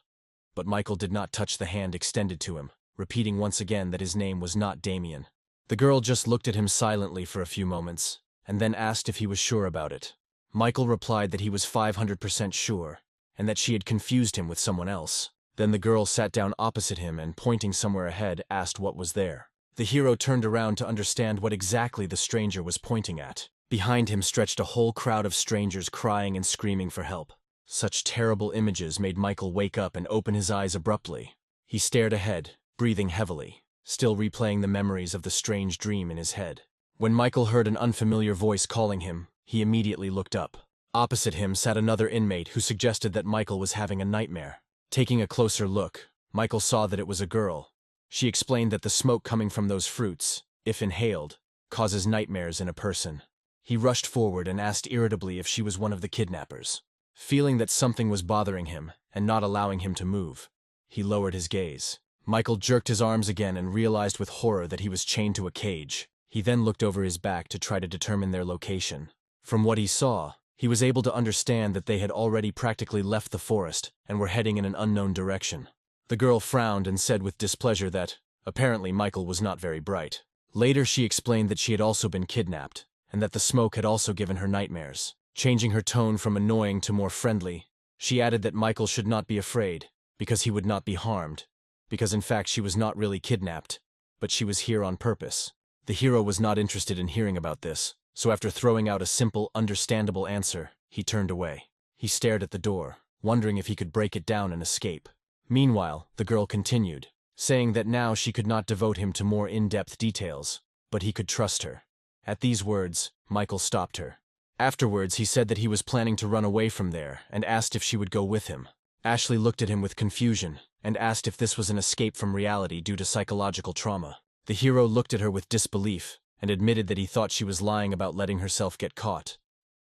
But Michael did not touch the hand extended to him, repeating once again that his name was not Damien. The girl just looked at him silently for a few moments, and then asked if he was sure about it. Michael replied that he was 500% sure, and that she had confused him with someone else. Then the girl sat down opposite him and, pointing somewhere ahead, asked what was there. The hero turned around to understand what exactly the stranger was pointing at. Behind him stretched a whole crowd of strangers crying and screaming for help. Such terrible images made Michael wake up and open his eyes abruptly. He stared ahead, breathing heavily, still replaying the memories of the strange dream in his head. When Michael heard an unfamiliar voice calling him, he immediately looked up. Opposite him sat another inmate who suggested that Michael was having a nightmare. Taking a closer look, Michael saw that it was a girl. She explained that the smoke coming from those fruits, if inhaled, causes nightmares in a person. He rushed forward and asked irritably if she was one of the kidnappers. Feeling that something was bothering him and not allowing him to move, he lowered his gaze. Michael jerked his arms again and realized with horror that he was chained to a cage. He then looked over his back to try to determine their location. From what he saw, he was able to understand that they had already practically left the forest and were heading in an unknown direction. The girl frowned and said with displeasure that, apparently, Michael was not very bright. Later she explained that she had also been kidnapped, and that the smoke had also given her nightmares. Changing her tone from annoying to more friendly, she added that Michael should not be afraid, because he would not be harmed, because in fact she was not really kidnapped, but she was here on purpose. The hero was not interested in hearing about this, so after throwing out a simple, understandable answer, he turned away. He stared at the door, wondering if he could break it down and escape. Meanwhile, the girl continued, saying that now she could not devote him to more in-depth details, but he could trust her. At these words, Michael stopped her. Afterwards, he said that he was planning to run away from there and asked if she would go with him. Ashley looked at him with confusion and asked if this was an escape from reality due to psychological trauma. The hero looked at her with disbelief and admitted that he thought she was lying about letting herself get caught.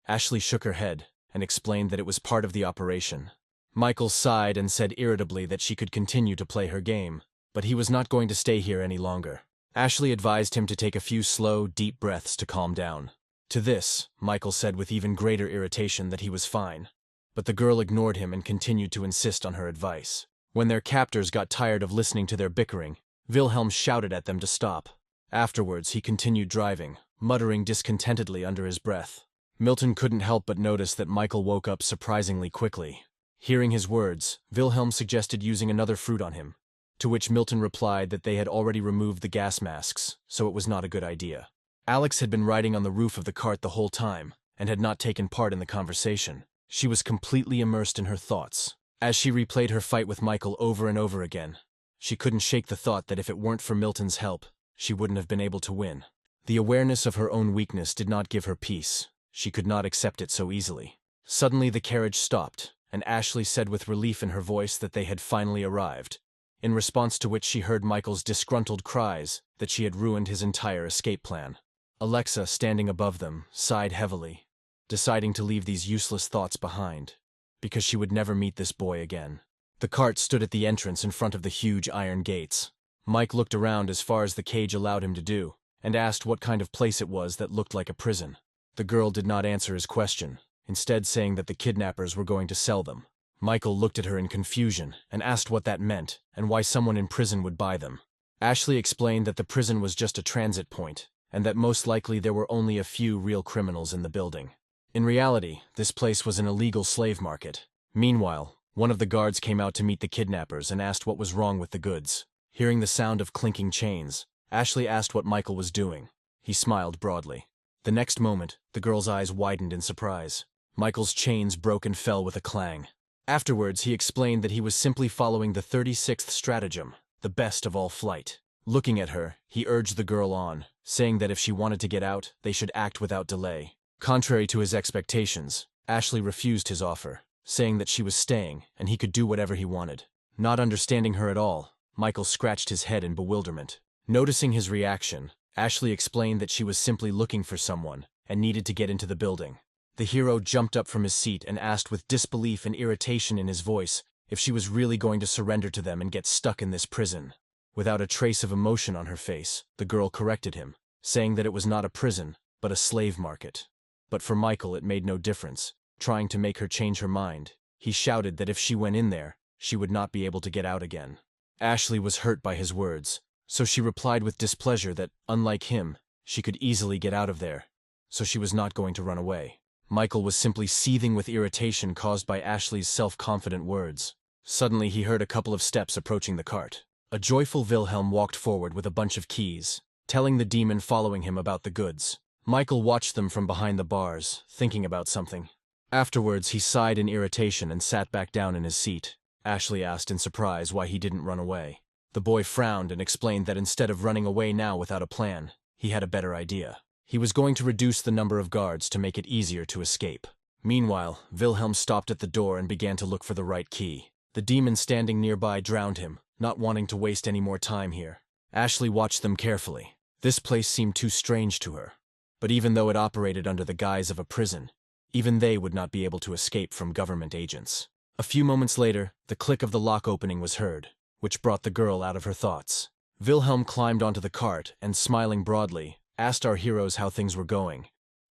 Ashley shook her head and explained that it was part of the operation. Michael sighed and said irritably that she could continue to play her game, but he was not going to stay here any longer. Ashley advised him to take a few slow, deep breaths to calm down. To this, Michael said with even greater irritation that he was fine, but the girl ignored him and continued to insist on her advice. When their captors got tired of listening to their bickering, Wilhelm shouted at them to stop. Afterwards, he continued driving, muttering discontentedly under his breath. Milton couldn't help but notice that Michael woke up surprisingly quickly. Hearing his words, Wilhelm suggested using another fruit on him, to which Milton replied that they had already removed the gas masks, so it was not a good idea. Alex had been riding on the roof of the cart the whole time, and had not taken part in the conversation. She was completely immersed in her thoughts. As she replayed her fight with Michael over and over again, she couldn't shake the thought that if it weren't for Milton's help, she wouldn't have been able to win. The awareness of her own weakness did not give her peace. She could not accept it so easily. Suddenly the carriage stopped, and Ashley said with relief in her voice that they had finally arrived, in response to which she heard Michael's disgruntled cries that she had ruined his entire escape plan. Alexa, standing above them, sighed heavily, deciding to leave these useless thoughts behind, because she would never meet this boy again. The cart stood at the entrance in front of the huge iron gates. Mike looked around as far as the cage allowed him to do, and asked what kind of place it was that looked like a prison. The girl did not answer his question, instead saying that the kidnappers were going to sell them. Michael looked at her in confusion and asked what that meant and why someone in prison would buy them. Ashley explained that the prison was just a transit point, and that most likely there were only a few real criminals in the building. In reality, this place was an illegal slave market. Meanwhile, one of the guards came out to meet the kidnappers and asked what was wrong with the goods. Hearing the sound of clinking chains, Ashley asked what Michael was doing. He smiled broadly. The next moment, the girl's eyes widened in surprise. Michael's chains broke and fell with a clang. Afterwards, he explained that he was simply following the 36th stratagem, the best of all flight. Looking at her, he urged the girl on, saying that if she wanted to get out, they should act without delay. Contrary to his expectations, Ashley refused his offer, saying that she was staying and he could do whatever he wanted. Not understanding her at all, Michael scratched his head in bewilderment. Noticing his reaction, Ashley explained that she was simply looking for someone and needed to get into the building. The hero jumped up from his seat and asked with disbelief and irritation in his voice if she was really going to surrender to them and get stuck in this prison. Without a trace of emotion on her face, the girl corrected him, saying that it was not a prison, but a slave market. But for Michael it made no difference, trying to make her change her mind. He shouted that if she went in there, she would not be able to get out again. Ashley was hurt by his words, so she replied with displeasure that, unlike him, she could easily get out of there, so she was not going to run away. Michael was simply seething with irritation caused by Ashley's self-confident words. Suddenly he heard a couple of steps approaching the cart. A joyful Wilhelm walked forward with a bunch of keys, telling the demon following him about the goods. Michael watched them from behind the bars, thinking about something. Afterwards, he sighed in irritation and sat back down in his seat. Ashley asked in surprise why he didn't run away. The boy frowned and explained that instead of running away now without a plan, he had a better idea. He was going to reduce the number of guards to make it easier to escape. Meanwhile, Wilhelm stopped at the door and began to look for the right key. The demon standing nearby drowned him, not wanting to waste any more time here. Ashley watched them carefully. This place seemed too strange to her. But even though it operated under the guise of a prison, even they would not be able to escape from government agents. A few moments later, the click of the lock opening was heard, which brought the girl out of her thoughts. Wilhelm climbed onto the cart and, smiling broadly, asked our heroes how things were going.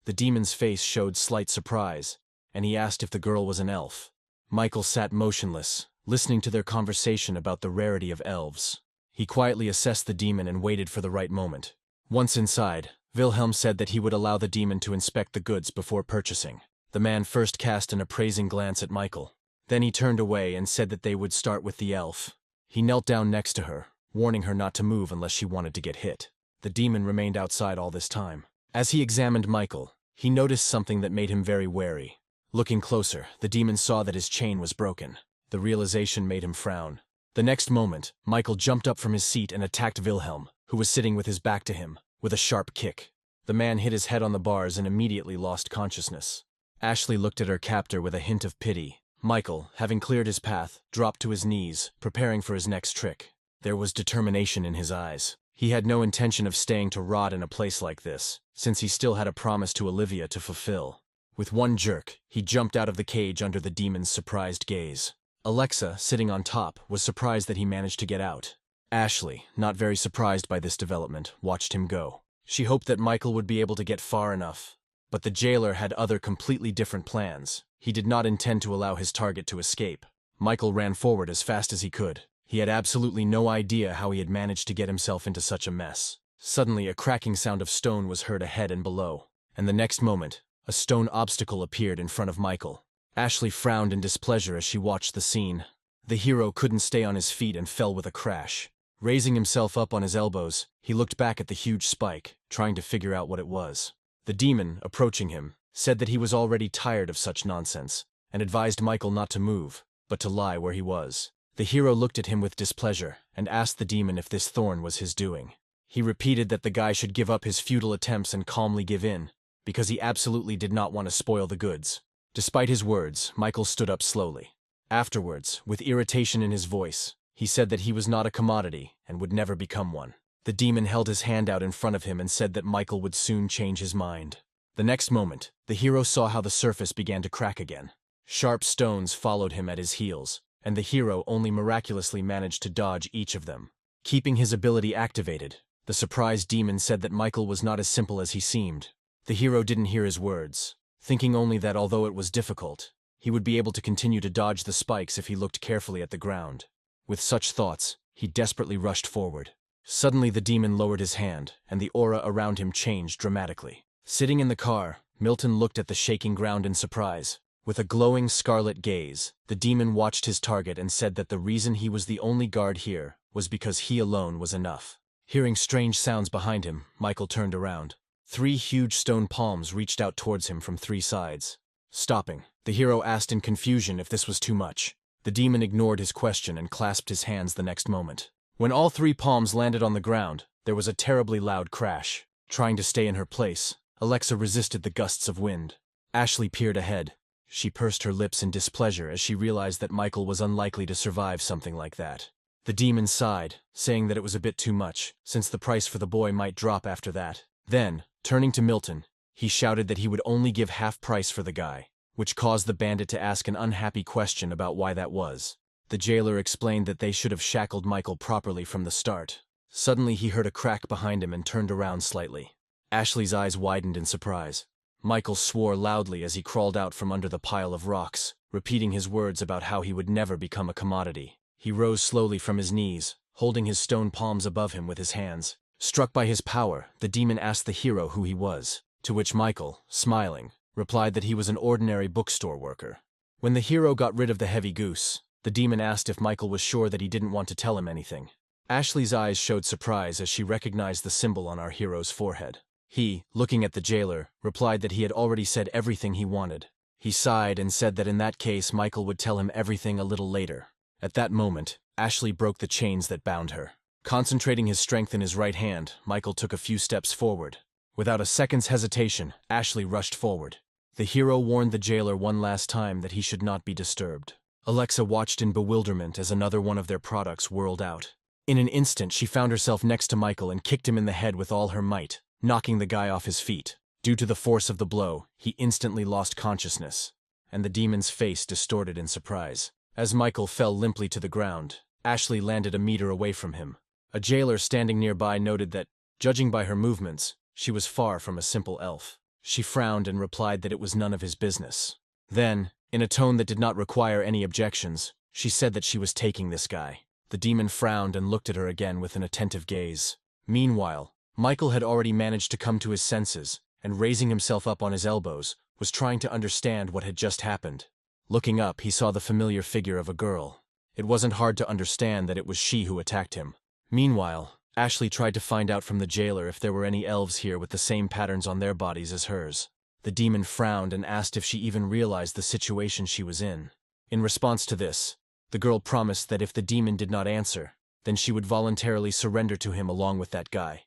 The demon's face showed slight surprise, and he asked if the girl was an elf. Michael sat motionless, listening to their conversation about the rarity of elves. He quietly assessed the demon and waited for the right moment. Once inside, Wilhelm said that he would allow the demon to inspect the goods before purchasing. The man first cast an appraising glance at Michael. Then he turned away and said that they would start with the elf. He knelt down next to her, warning her not to move unless she wanted to get hit. The demon remained outside all this time. As he examined Michael, he noticed something that made him very wary. Looking closer, the demon saw that his chain was broken. The realization made him frown. The next moment, Michael jumped up from his seat and attacked Wilhelm, who was sitting with his back to him, with a sharp kick. The man hit his head on the bars and immediately lost consciousness. Ashley looked at her captor with a hint of pity. Michael, having cleared his path, dropped to his knees, preparing for his next trick. There was determination in his eyes. He had no intention of staying to rot in a place like this, since he still had a promise to Olivia to fulfill. With one jerk, he jumped out of the cage under the demon's surprised gaze. Alexa, sitting on top, was surprised that he managed to get out. Ashley, not very surprised by this development, watched him go. She hoped that Michael would be able to get far enough. But the jailer had other completely different plans. He did not intend to allow his target to escape. Michael ran forward as fast as he could. He had absolutely no idea how he had managed to get himself into such a mess. Suddenly, a cracking sound of stone was heard ahead and below, and the next moment, a stone obstacle appeared in front of Michael. Ashley frowned in displeasure as she watched the scene. The hero couldn't stay on his feet and fell with a crash. Raising himself up on his elbows, he looked back at the huge spike, trying to figure out what it was. The demon, approaching him, said that he was already tired of such nonsense, and advised Michael not to move, but to lie where he was. The hero looked at him with displeasure, and asked the demon if this thorn was his doing. He repeated that the guy should give up his futile attempts and calmly give in, because he absolutely did not want to spoil the goods. Despite his words, Michael stood up slowly. Afterwards, with irritation in his voice, he said that he was not a commodity and would never become one. The demon held his hand out in front of him and said that Michael would soon change his mind. The next moment, the hero saw how the surface began to crack again. Sharp stones followed him at his heels, and the hero only miraculously managed to dodge each of them. Keeping his ability activated, the surprised demon said that Michael was not as simple as he seemed. The hero didn't hear his words, thinking only that although it was difficult, he would be able to continue to dodge the spikes if he looked carefully at the ground. With such thoughts, he desperately rushed forward. Suddenly the demon lowered his hand, and the aura around him changed dramatically. Sitting in the car, Milton looked at the shaking ground in surprise. With a glowing scarlet gaze, the demon watched his target and said that the reason he was the only guard here was because he alone was enough. Hearing strange sounds behind him, Michael turned around. 3 huge stone palms reached out towards him from 3 sides. Stopping, the hero asked in confusion if this was too much. The demon ignored his question and clasped his hands the next moment. When all 3 palms landed on the ground, there was a terribly loud crash. Trying to stay in her place, Alexa resisted the gusts of wind. Ashley peered ahead. She pursed her lips in displeasure as she realized that Michael was unlikely to survive something like that. The demon sighed, saying that it was a bit too much, since the price for the boy might drop after that. Then, turning to Milton, he shouted that he would only give half price for the guy, which caused the bandit to ask an unhappy question about why that was. The jailer explained that they should have shackled Michael properly from the start. Suddenly he heard a crack behind him and turned around slightly. Ashley's eyes widened in surprise. Michael swore loudly as he crawled out from under the pile of rocks, repeating his words about how he would never become a commodity. He rose slowly from his knees, holding his stone palms above him with his hands. Struck by his power, the demon asked the hero who he was, to which Michael, smiling, replied that he was an ordinary bookstore worker. When the hero got rid of the heavy goose, the demon asked if Michael was sure that he didn't want to tell him anything. Ashley's eyes showed surprise as she recognized the symbol on our hero's forehead. He, looking at the jailer, replied that he had already said everything he wanted. He sighed and said that in that case Michael would tell him everything a little later. At that moment, Ashley broke the chains that bound her. Concentrating his strength in his right hand, Michael took a few steps forward. Without a second's hesitation, Ashley rushed forward. The hero warned the jailer one last time that he should not be disturbed. Alexa watched in bewilderment as another one of their products whirled out. In an instant, she found herself next to Michael and kicked him in the head with all her might, knocking the guy off his feet. Due to the force of the blow, he instantly lost consciousness, and the demon's face distorted in surprise. As Michael fell limply to the ground, Ashley landed a meter away from him. A jailer standing nearby noted that, judging by her movements, she was far from a simple elf. She frowned and replied that it was none of his business. Then, in a tone that did not require any objections, she said that she was taking this guy. The demon frowned and looked at her again with an attentive gaze. Meanwhile, Michael had already managed to come to his senses, and raising himself up on his elbows, was trying to understand what had just happened. Looking up, he saw the familiar figure of a girl. It wasn't hard to understand that it was she who attacked him. Meanwhile, Ashley tried to find out from the jailer if there were any elves here with the same patterns on their bodies as hers. The demon frowned and asked if she even realized the situation she was in. In response to this, the girl promised that if the demon did not answer, then she would voluntarily surrender to him along with that guy.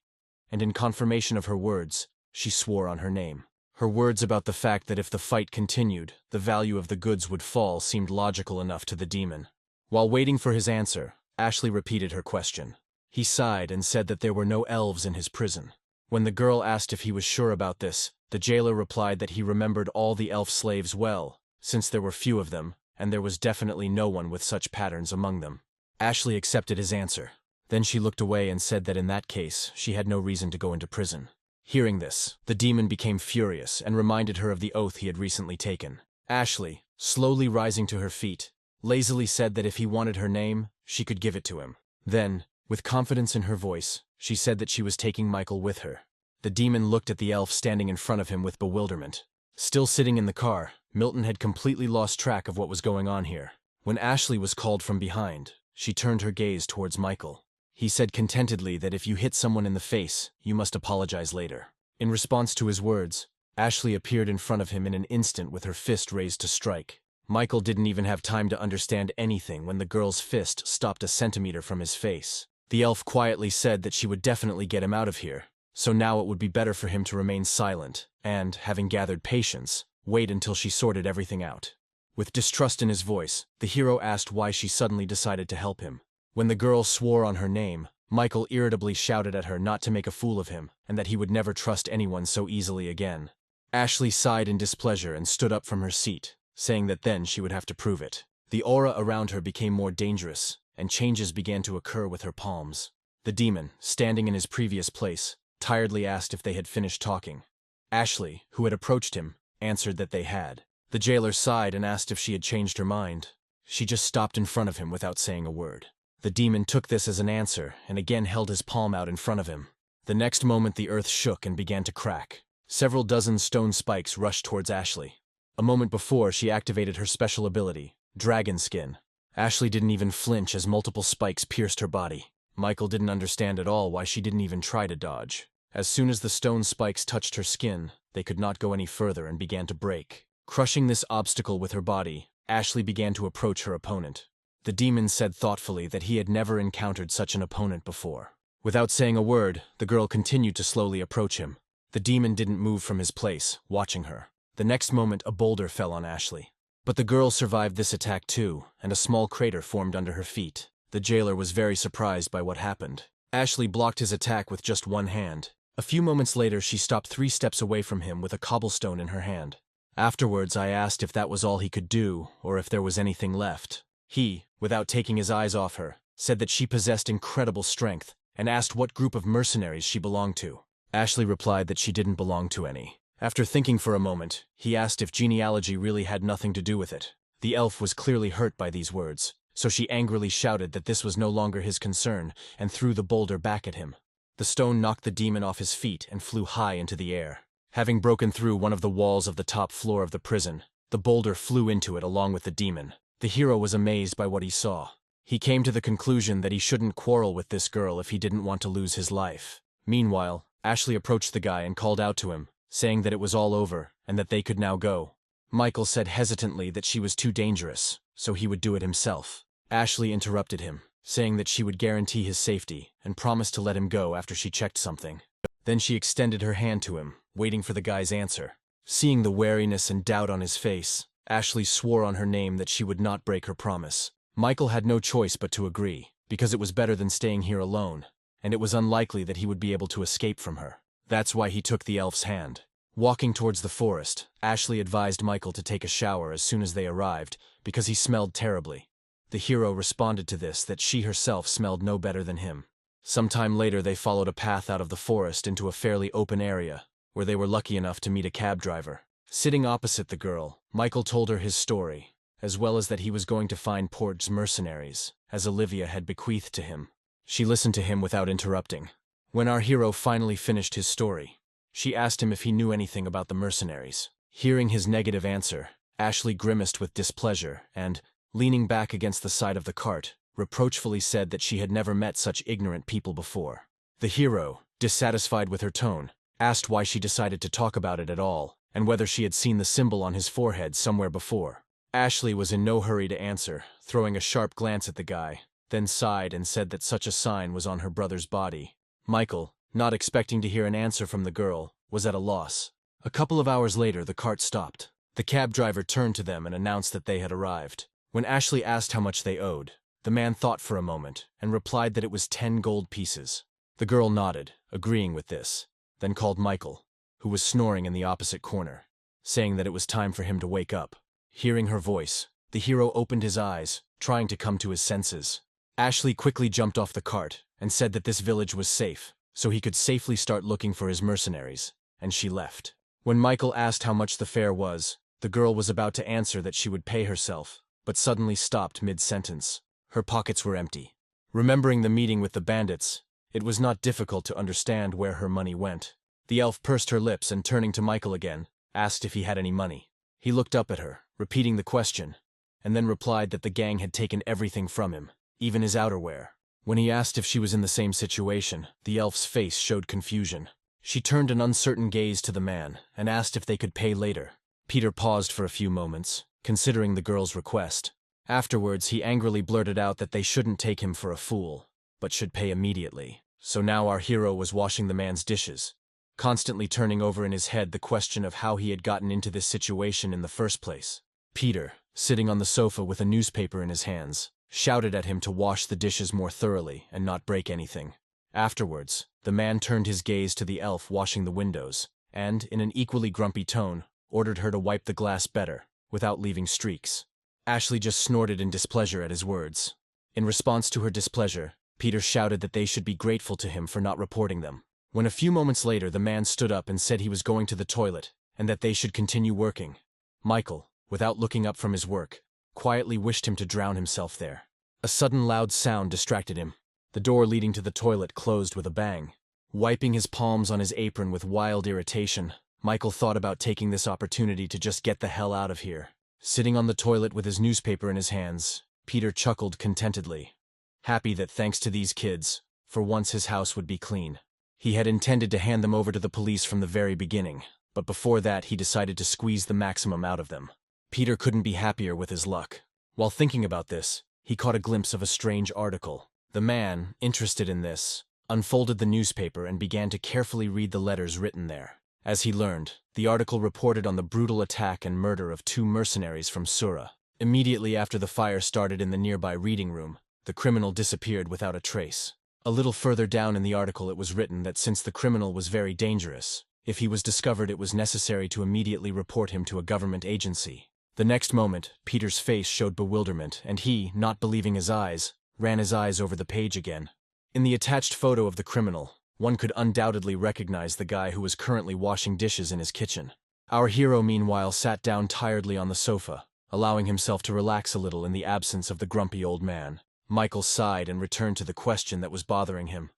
And in confirmation of her words, she swore on her name. Her words about the fact that if the fight continued, the value of the goods would fall seemed logical enough to the demon. While waiting for his answer, Ashley repeated her question. He sighed and said that there were no elves in his prison. When the girl asked if he was sure about this, the jailer replied that he remembered all the elf slaves well, since there were few of them, and there was definitely no one with such patterns among them. Ashley accepted his answer. Then she looked away and said that in that case, she had no reason to go into prison. Hearing this, the demon became furious and reminded her of the oath he had recently taken. Ashley, slowly rising to her feet, lazily said that if he wanted her name, she could give it to him. Then, with confidence in her voice, she said that she was taking Michael with her. The demon looked at the elf standing in front of him with bewilderment. Still sitting in the car, Milton had completely lost track of what was going on here. When Ashley was called from behind, she turned her gaze towards Michael. He said contentedly that if you hit someone in the face, you must apologize later. In response to his words, Ashley appeared in front of him in an instant with her fist raised to strike. Michael didn't even have time to understand anything when the girl's fist stopped a centimeter from his face. The elf quietly said that she would definitely get him out of here, so now it would be better for him to remain silent and, having gathered patience, wait until she sorted everything out. With distrust in his voice, the hero asked why she suddenly decided to help him. When the girl swore on her name, Michael irritably shouted at her not to make a fool of him and that he would never trust anyone so easily again. Ashley sighed in displeasure and stood up from her seat, saying that then she would have to prove it. The aura around her became more dangerous, and changes began to occur with her palms. The demon, standing in his previous place, tiredly asked if they had finished talking. Ashley, who had approached him, answered that they had. The jailer sighed and asked if she had changed her mind. She just stopped in front of him without saying a word. The demon took this as an answer and again held his palm out in front of him. The next moment the earth shook and began to crack. Several dozen stone spikes rushed towards Ashley. A moment before, she activated her special ability, Dragon Skin. Ashley didn't even flinch as multiple spikes pierced her body. Michael didn't understand at all why she didn't even try to dodge. As soon as the stone spikes touched her skin, they could not go any further and began to break. Crushing this obstacle with her body, Ashley began to approach her opponent. The demon said thoughtfully that he had never encountered such an opponent before. Without saying a word, the girl continued to slowly approach him. The demon didn't move from his place, watching her. The next moment, a boulder fell on Ashley. But the girl survived this attack too, and a small crater formed under her feet. The jailer was very surprised by what happened. Ashley blocked his attack with just one hand. A few moments later, she stopped 3 steps away from him with a cobblestone in her hand. Afterwards, I asked if that was all he could do, or if there was anything left. He, without taking his eyes off her, said that she possessed incredible strength and asked what group of mercenaries she belonged to. Ashley replied that she didn't belong to any. After thinking for a moment, he asked if genealogy really had nothing to do with it. The elf was clearly hurt by these words, so she angrily shouted that this was no longer his concern and threw the boulder back at him. The stone knocked the demon off his feet and flew high into the air. Having broken through one of the walls of the top floor of the prison, the boulder flew into it along with the demon. The hero was amazed by what he saw. He came to the conclusion that he shouldn't quarrel with this girl if he didn't want to lose his life. Meanwhile, Ashley approached the guy and called out to him, saying that it was all over and that they could now go. Michael said hesitantly that she was too dangerous, so he would do it himself. Ashley interrupted him, saying that she would guarantee his safety and promised to let him go after she checked something. Then she extended her hand to him, waiting for the guy's answer. Seeing the wariness and doubt on his face, Ashley swore on her name that she would not break her promise. Michael had no choice but to agree, because it was better than staying here alone, and it was unlikely that he would be able to escape from her. That's why he took the elf's hand. Walking towards the forest, Ashley advised Michael to take a shower as soon as they arrived, because he smelled terribly. The hero responded to this that she herself smelled no better than him. Sometime later they followed a path out of the forest into a fairly open area, where they were lucky enough to meet a cab driver. Sitting opposite the girl, Michael told her his story, as well as that he was going to find Port's mercenaries, as Olivia had bequeathed to him. She listened to him without interrupting. When our hero finally finished his story, she asked him if he knew anything about the mercenaries. Hearing his negative answer, Ashley grimaced with displeasure and, leaning back against the side of the cart, reproachfully said that she had never met such ignorant people before. The hero, dissatisfied with her tone, asked why she decided to talk about it at all, and whether she had seen the symbol on his forehead somewhere before. Ashley was in no hurry to answer, throwing a sharp glance at the guy, then sighed and said that such a sign was on her brother's body. Michael, not expecting to hear an answer from the girl, was at a loss. A couple of hours later, the cart stopped. The cab driver turned to them and announced that they had arrived. When Ashley asked how much they owed, the man thought for a moment and replied that it was 10 gold pieces. The girl nodded, agreeing with this, then called Michael, who was snoring in the opposite corner, saying that it was time for him to wake up. Hearing her voice, the hero opened his eyes, trying to come to his senses. Ashley quickly jumped off the cart and said that this village was safe, so he could safely start looking for his mercenaries, and she left. When Michael asked how much the fare was, the girl was about to answer that she would pay herself, but suddenly stopped mid-sentence. Her pockets were empty. Remembering the meeting with the bandits, it was not difficult to understand where her money went. The elf pursed her lips and, turning to Michael again, asked if he had any money. He looked up at her, repeating the question, and then replied that the gang had taken everything from him, even his outerwear. When he asked if she was in the same situation, the elf's face showed confusion. She turned an uncertain gaze to the man and asked if they could pay later. Peter paused for a few moments, considering the girl's request. Afterwards, he angrily blurted out that they shouldn't take him for a fool, but should pay immediately. So now our hero was washing the man's dishes, constantly turning over in his head the question of how he had gotten into this situation in the first place. Peter, sitting on the sofa with a newspaper in his hands, shouted at him to wash the dishes more thoroughly and not break anything. Afterwards, the man turned his gaze to the elf washing the windows, and, in an equally grumpy tone, ordered her to wipe the glass better, without leaving streaks. Ashley just snorted in displeasure at his words. In response to her displeasure, Peter shouted that they should be grateful to him for not reporting them. When a few moments later the man stood up and said he was going to the toilet, and that they should continue working, Michael, without looking up from his work, quietly wished him to drown himself there. A sudden loud sound distracted him. The door leading to the toilet closed with a bang. Wiping his palms on his apron with wild irritation, Michael thought about taking this opportunity to just get the hell out of here. Sitting on the toilet with his newspaper in his hands, Peter chuckled contentedly, happy that thanks to these kids, for once his house would be clean. He had intended to hand them over to the police from the very beginning, but before that he decided to squeeze the maximum out of them. Peter couldn't be happier with his luck. While thinking about this, he caught a glimpse of a strange article. The man, interested in this, unfolded the newspaper and began to carefully read the letters written there. As he learned, the article reported on the brutal attack and murder of 2 mercenaries from Asura. Immediately after the fire started in the nearby reading room, the criminal disappeared without a trace. A little further down in the article it was written that since the criminal was very dangerous, if he was discovered it was necessary to immediately report him to a government agency. The next moment, Peter's face showed bewilderment, and he, not believing his eyes, ran his eyes over the page again. In the attached photo of the criminal, one could undoubtedly recognize the guy who was currently washing dishes in his kitchen. Our hero, meanwhile, sat down tiredly on the sofa, allowing himself to relax a little in the absence of the grumpy old man. Michael sighed and returned to the question that was bothering him.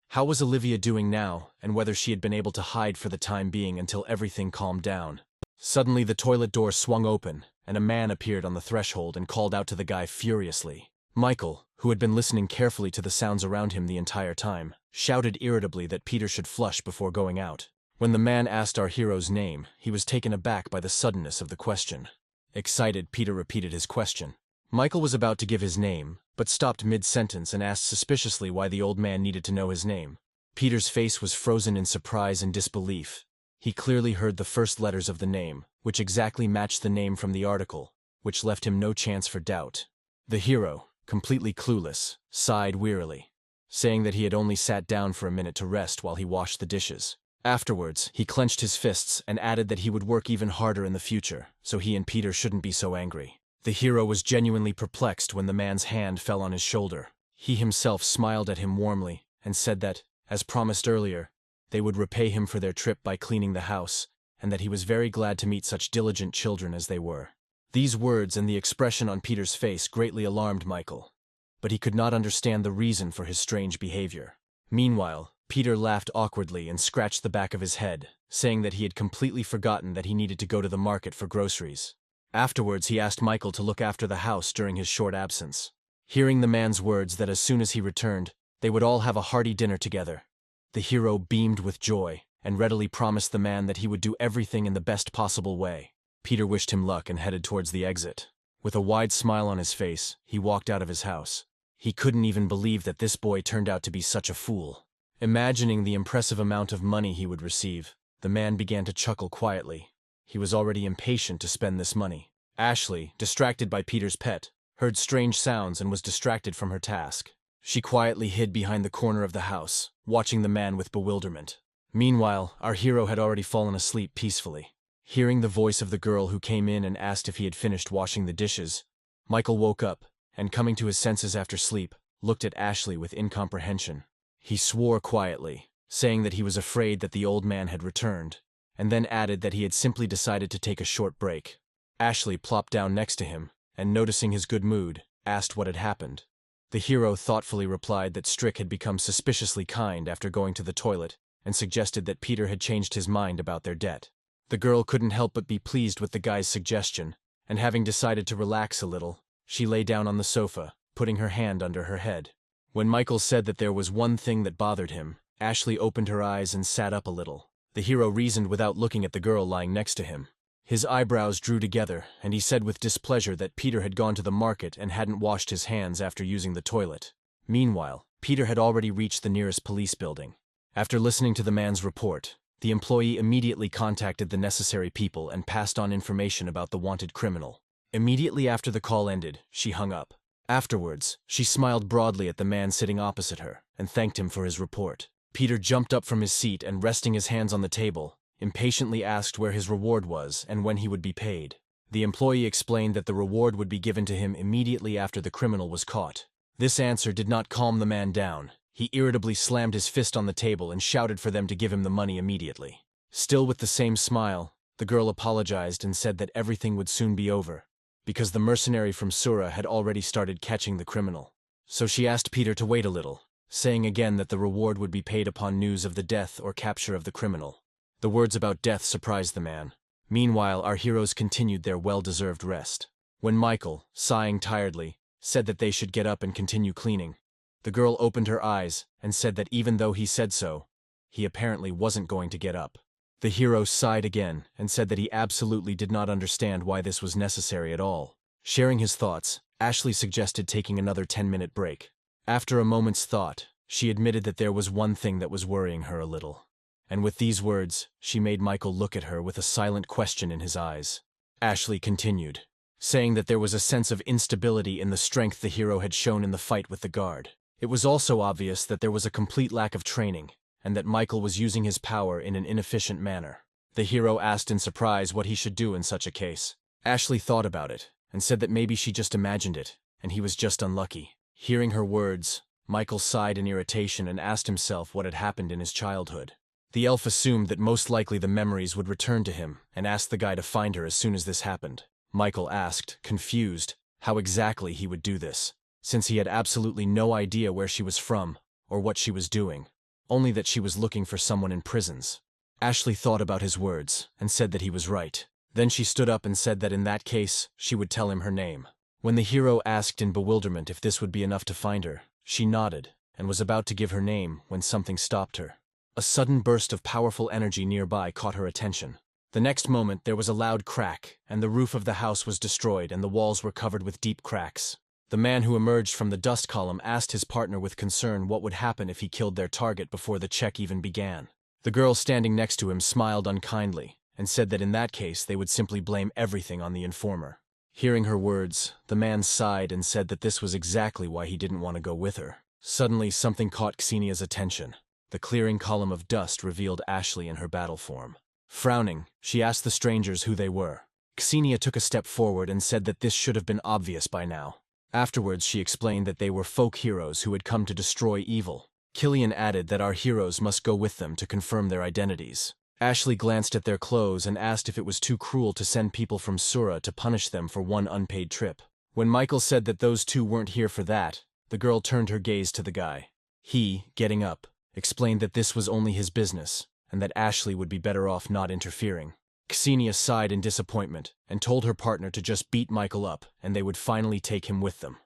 How was Olivia doing now, and whether she had been able to hide for the time being until everything calmed down? Suddenly the toilet door swung open, and a man appeared on the threshold and called out to the guy furiously. Michael, who had been listening carefully to the sounds around him the entire time, shouted irritably that Peter should flush before going out. When the man asked our hero's name, he was taken aback by the suddenness of the question. Excited, Peter repeated his question. Michael was about to give his name, but stopped mid-sentence and asked suspiciously why the old man needed to know his name. Peter's face was frozen in surprise and disbelief. He clearly heard the first letters of the name, which exactly matched the name from the article, which left him no chance for doubt. The hero, completely clueless, sighed wearily, saying that he had only sat down for a minute to rest while he washed the dishes. Afterwards, he clenched his fists and added that he would work even harder in the future, so he and Peter shouldn't be so angry. The hero was genuinely perplexed when the man's hand fell on his shoulder. He himself smiled at him warmly and said that, as promised earlier, they would repay him for their trip by cleaning the house, and that he was very glad to meet such diligent children as they were. These words and the expression on Peter's face greatly alarmed Michael, but he could not understand the reason for his strange behavior. Meanwhile, Peter laughed awkwardly and scratched the back of his head, saying that he had completely forgotten that he needed to go to the market for groceries. Afterwards, he asked Michael to look after the house during his short absence. Hearing the man's words that as soon as he returned, they would all have a hearty dinner together, the hero beamed with joy and readily promised the man that he would do everything in the best possible way. Peter wished him luck and headed towards the exit. With a wide smile on his face, he walked out of his house. He couldn't even believe that this boy turned out to be such a fool. Imagining the impressive amount of money he would receive, the man began to chuckle quietly. He was already impatient to spend this money. Ashley, distracted by Peter's pet, heard strange sounds and was distracted from her task. She quietly hid behind the corner of the house, watching the man with bewilderment. Meanwhile, our hero had already fallen asleep peacefully. Hearing the voice of the girl who came in and asked if he had finished washing the dishes, Michael woke up, and coming to his senses after sleep, looked at Ashley with incomprehension. He swore quietly, saying that he was afraid that the old man had returned, and then added that he had simply decided to take a short break. Ashley plopped down next to him, and noticing his good mood, asked what had happened. The hero thoughtfully replied that Strick had become suspiciously kind after going to the toilet, and suggested that Peter had changed his mind about their debt. The girl couldn't help but be pleased with the guy's suggestion, and having decided to relax a little, she lay down on the sofa, putting her hand under her head. When Michael said that there was one thing that bothered him, Ashley opened her eyes and sat up a little. The hero reasoned without looking at the girl lying next to him. His eyebrows drew together, and he said with displeasure that Peter had gone to the market and hadn't washed his hands after using the toilet. Meanwhile, Peter had already reached the nearest police building. After listening to the man's report, the employee immediately contacted the necessary people and passed on information about the wanted criminal. Immediately after the call ended, she hung up. Afterwards, she smiled broadly at the man sitting opposite her and thanked him for his report. Peter jumped up from his seat and, resting his hands on the table, impatiently asked where his reward was and when he would be paid. The employee explained that the reward would be given to him immediately after the criminal was caught. This answer did not calm the man down. He irritably slammed his fist on the table and shouted for them to give him the money immediately. Still with the same smile, the girl apologized and said that everything would soon be over, because the mercenary from Asura had already started catching the criminal. So she asked Peter to wait a little, saying again that the reward would be paid upon news of the death or capture of the criminal. The words about death surprised the man. Meanwhile, our heroes continued their well-deserved rest. When Michael, sighing tiredly, said that they should get up and continue cleaning, the girl opened her eyes and said that even though he said so, he apparently wasn't going to get up. The hero sighed again and said that he absolutely did not understand why this was necessary at all. Sharing his thoughts, Ashley suggested taking another 10-minute break. After a moment's thought, she admitted that there was one thing that was worrying her a little. And with these words, she made Michael look at her with a silent question in his eyes. Ashley continued, saying that there was a sense of instability in the strength the hero had shown in the fight with the guard. It was also obvious that there was a complete lack of training, and that Michael was using his power in an inefficient manner. The hero asked in surprise what he should do in such a case. Ashley thought about it, and said that maybe she just imagined it, and he was just unlucky. Hearing her words, Michael sighed in irritation and asked himself what had happened in his childhood. The elf assumed that most likely the memories would return to him, and asked the guy to find her as soon as this happened. Michael asked, confused, how exactly he would do this, since he had absolutely no idea where she was from, or what she was doing, only that she was looking for someone in prisons. Ashley thought about his words, and said that he was right. Then she stood up and said that in that case, she would tell him her name. When the hero asked in bewilderment if this would be enough to find her, she nodded, and was about to give her name when something stopped her. A sudden burst of powerful energy nearby caught her attention. The next moment there was a loud crack, and the roof of the house was destroyed and the walls were covered with deep cracks. The man who emerged from the dust column asked his partner with concern what would happen if he killed their target before the check even began. The girl standing next to him smiled unkindly, and said that in that case they would simply blame everything on the informer. Hearing her words, the man sighed and said that this was exactly why he didn't want to go with her. Suddenly something caught Ksenia's attention. The clearing column of dust revealed Ashley in her battle form. Frowning, she asked the strangers who they were. Ksenia took a step forward and said that this should have been obvious by now. Afterwards she explained that they were folk heroes who had come to destroy evil. Killian added that our heroes must go with them to confirm their identities. Ashley glanced at their clothes and asked if it was too cruel to send people from Sura to punish them for one unpaid trip. When Michael said that those two weren't here for that, the girl turned her gaze to the guy. He, getting up, explained that this was only his business, and that Ashley would be better off not interfering. Ksenia sighed in disappointment and told her partner to just beat Michael up and they would finally take him with them.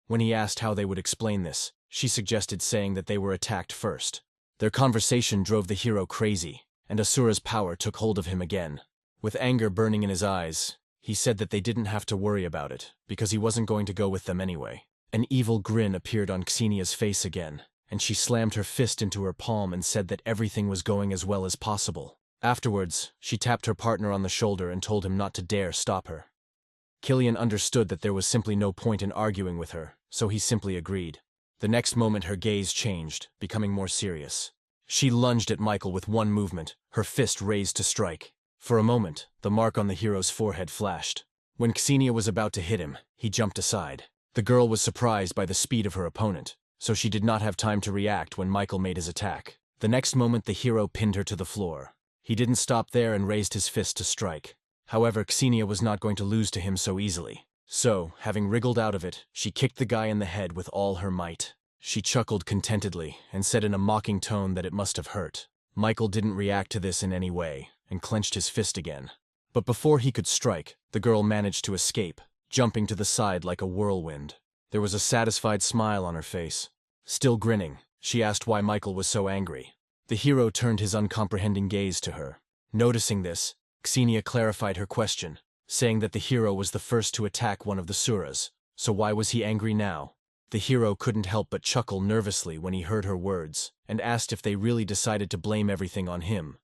When he asked how they would explain this, she suggested saying that they were attacked first. Their conversation drove the hero crazy, and Asura's power took hold of him again. With anger burning in his eyes, he said that they didn't have to worry about it, because he wasn't going to go with them anyway. An evil grin appeared on Ksenia's face again, and she slammed her fist into her palm and said that everything was going as well as possible. Afterwards, she tapped her partner on the shoulder and told him not to dare stop her. Killian understood that there was simply no point in arguing with her, so he simply agreed. The next moment her gaze changed, becoming more serious. She lunged at Michael with one movement, her fist raised to strike. For a moment, the mark on the hero's forehead flashed. When Ksenia was about to hit him, he jumped aside. The girl was surprised by the speed of her opponent, so she did not have time to react when Michael made his attack. The next moment the hero pinned her to the floor. He didn't stop there and raised his fist to strike. However, Ksenia was not going to lose to him so easily. So, having wriggled out of it, she kicked the guy in the head with all her might. She chuckled contentedly and said in a mocking tone that it must have hurt. Michael didn't react to this in any way and clenched his fist again. But before he could strike, the girl managed to escape, jumping to the side like a whirlwind. There was a satisfied smile on her face. Still grinning, she asked why Michael was so angry. The hero turned his uncomprehending gaze to her. Noticing this, Ksenia clarified her question, saying that the hero was the first to attack one of the Suras, so why was he angry now? The hero couldn't help but chuckle nervously when he heard her words, and asked if they really decided to blame everything on him,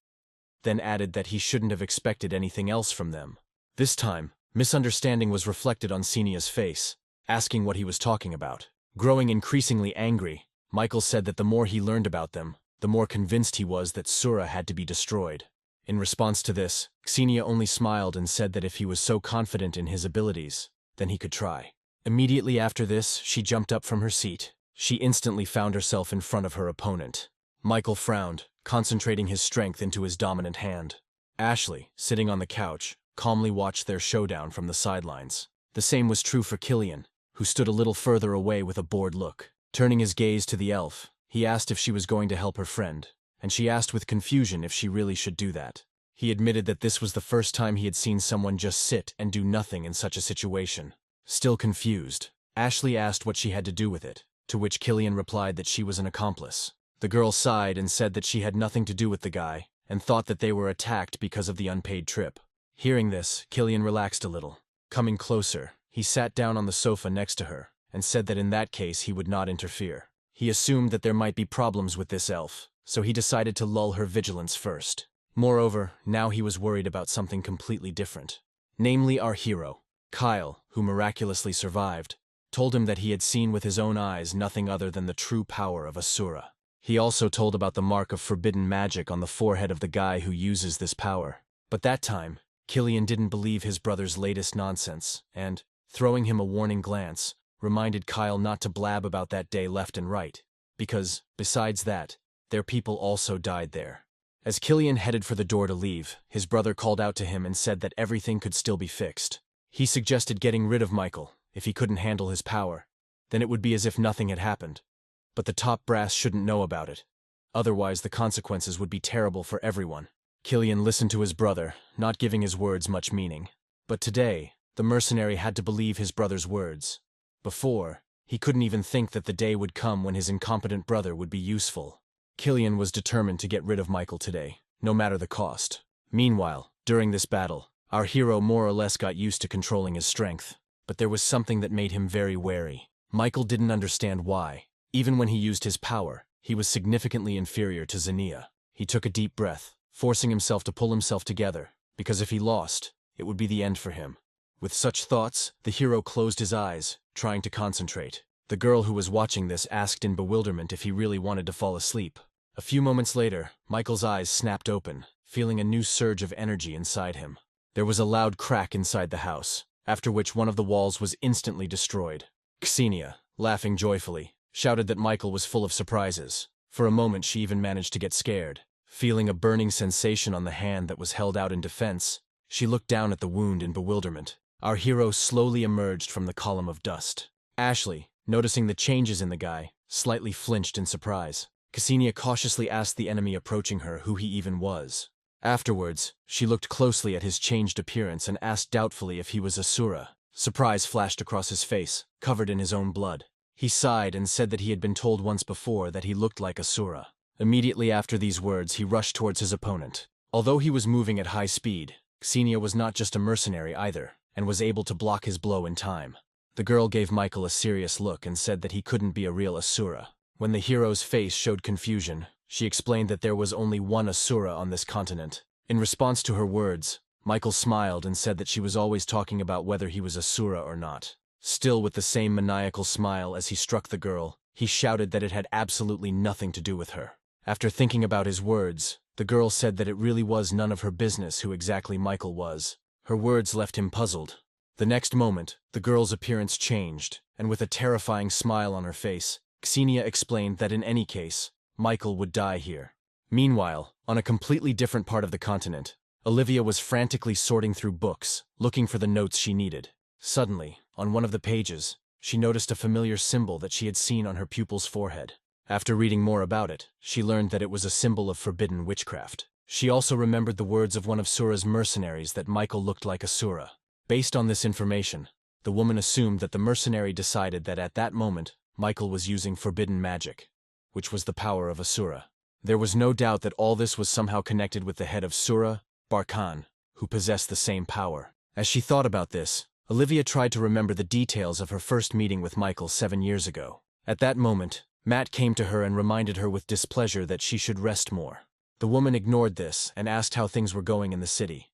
then added that he shouldn't have expected anything else from them. This time, misunderstanding was reflected on Ksenia's face, asking what he was talking about. Growing increasingly angry, Michael said that the more he learned about them, the more convinced he was that Sura had to be destroyed. In response to this, Ksenia only smiled and said that if he was so confident in his abilities, then he could try. Immediately after this, she jumped up from her seat. She instantly found herself in front of her opponent. Michael frowned, concentrating his strength into his dominant hand. Ashley, sitting on the couch, calmly watched their showdown from the sidelines. The same was true for Killian, who stood a little further away with a bored look. Turning his gaze to the elf, he asked if she was going to help her friend, and she asked with confusion if she really should do that. He admitted that this was the first time he had seen someone just sit and do nothing in such a situation. Still confused, Ashley asked what she had to do with it, to which Killian replied that she was an accomplice. The girl sighed and said that she had nothing to do with the guy, and thought that they were attacked because of the unpaid trip. Hearing this, Killian relaxed a little. Coming closer, he sat down on the sofa next to her, and said that in that case he would not interfere. He assumed that there might be problems with this elf, so he decided to lull her vigilance first. Moreover, now he was worried about something completely different. Namely our hero. Kyle, who miraculously survived, told him that he had seen with his own eyes nothing other than the true power of Asura. He also told about the mark of forbidden magic on the forehead of the guy who uses this power. But that time, Killian didn't believe his brother's latest nonsense, and, throwing him a warning glance, reminded Kyle not to blab about that day left and right, because, besides that, their people also died there. As Killian headed for the door to leave, his brother called out to him and said that everything could still be fixed. He suggested getting rid of Michael, if he couldn't handle his power. Then it would be as if nothing had happened. But the top brass shouldn't know about it. Otherwise, the consequences would be terrible for everyone. Killian listened to his brother, not giving his words much meaning. But today, the mercenary had to believe his brother's words. Before, he couldn't even think that the day would come when his incompetent brother would be useful. Killian was determined to get rid of Michael today, no matter the cost. Meanwhile, during this battle, our hero more or less got used to controlling his strength. But there was something that made him very wary. Michael didn't understand why. Even when he used his power, he was significantly inferior to Xenia. He took a deep breath, forcing himself to pull himself together, because if he lost, it would be the end for him. With such thoughts, the hero closed his eyes, trying to concentrate. The girl who was watching this asked in bewilderment if he really wanted to fall asleep. A few moments later, Michael's eyes snapped open, feeling a new surge of energy inside him. There was a loud crack inside the house, after which one of the walls was instantly destroyed. Xenia, laughing joyfully, shouted that Michael was full of surprises. For a moment she even managed to get scared. Feeling a burning sensation on the hand that was held out in defense, she looked down at the wound in bewilderment. Our hero slowly emerged from the column of dust. Ashley, noticing the changes in the guy, slightly flinched in surprise. Xenia cautiously asked the enemy approaching her who he even was. Afterwards, she looked closely at his changed appearance and asked doubtfully if he was Asura. Surprise flashed across his face, covered in his own blood. He sighed and said that he had been told once before that he looked like Asura. Immediately after these words, he rushed towards his opponent. Although he was moving at high speed, Xenia was not just a mercenary either, and was able to block his blow in time. The girl gave Michael a serious look and said that he couldn't be a real Asura. When the hero's face showed confusion, she explained that there was only one Asura on this continent. In response to her words, Michael smiled and said that she was always talking about whether he was Asura or not. Still with the same maniacal smile as he struck the girl, he shouted that it had absolutely nothing to do with her. After thinking about his words, the girl said that it really was none of her business who exactly Michael was. Her words left him puzzled. The next moment, the girl's appearance changed, and with a terrifying smile on her face, Xenia explained that in any case, Michael would die here. Meanwhile, on a completely different part of the continent, Olivia was frantically sorting through books, looking for the notes she needed. Suddenly, on one of the pages, she noticed a familiar symbol that she had seen on her pupil's forehead. After reading more about it, she learned that it was a symbol of forbidden witchcraft. She also remembered the words of one of Sura's mercenaries that Michael looked like Asura. Based on this information, the woman assumed that the mercenary decided that at that moment, Michael was using forbidden magic, which was the power of Asura. There was no doubt that all this was somehow connected with the head of Sura, Barkhan, who possessed the same power. As she thought about this, Olivia tried to remember the details of her first meeting with Michael 7 years ago. At that moment, Matt came to her and reminded her with displeasure that she should rest more. The woman ignored this and asked how things were going in the city.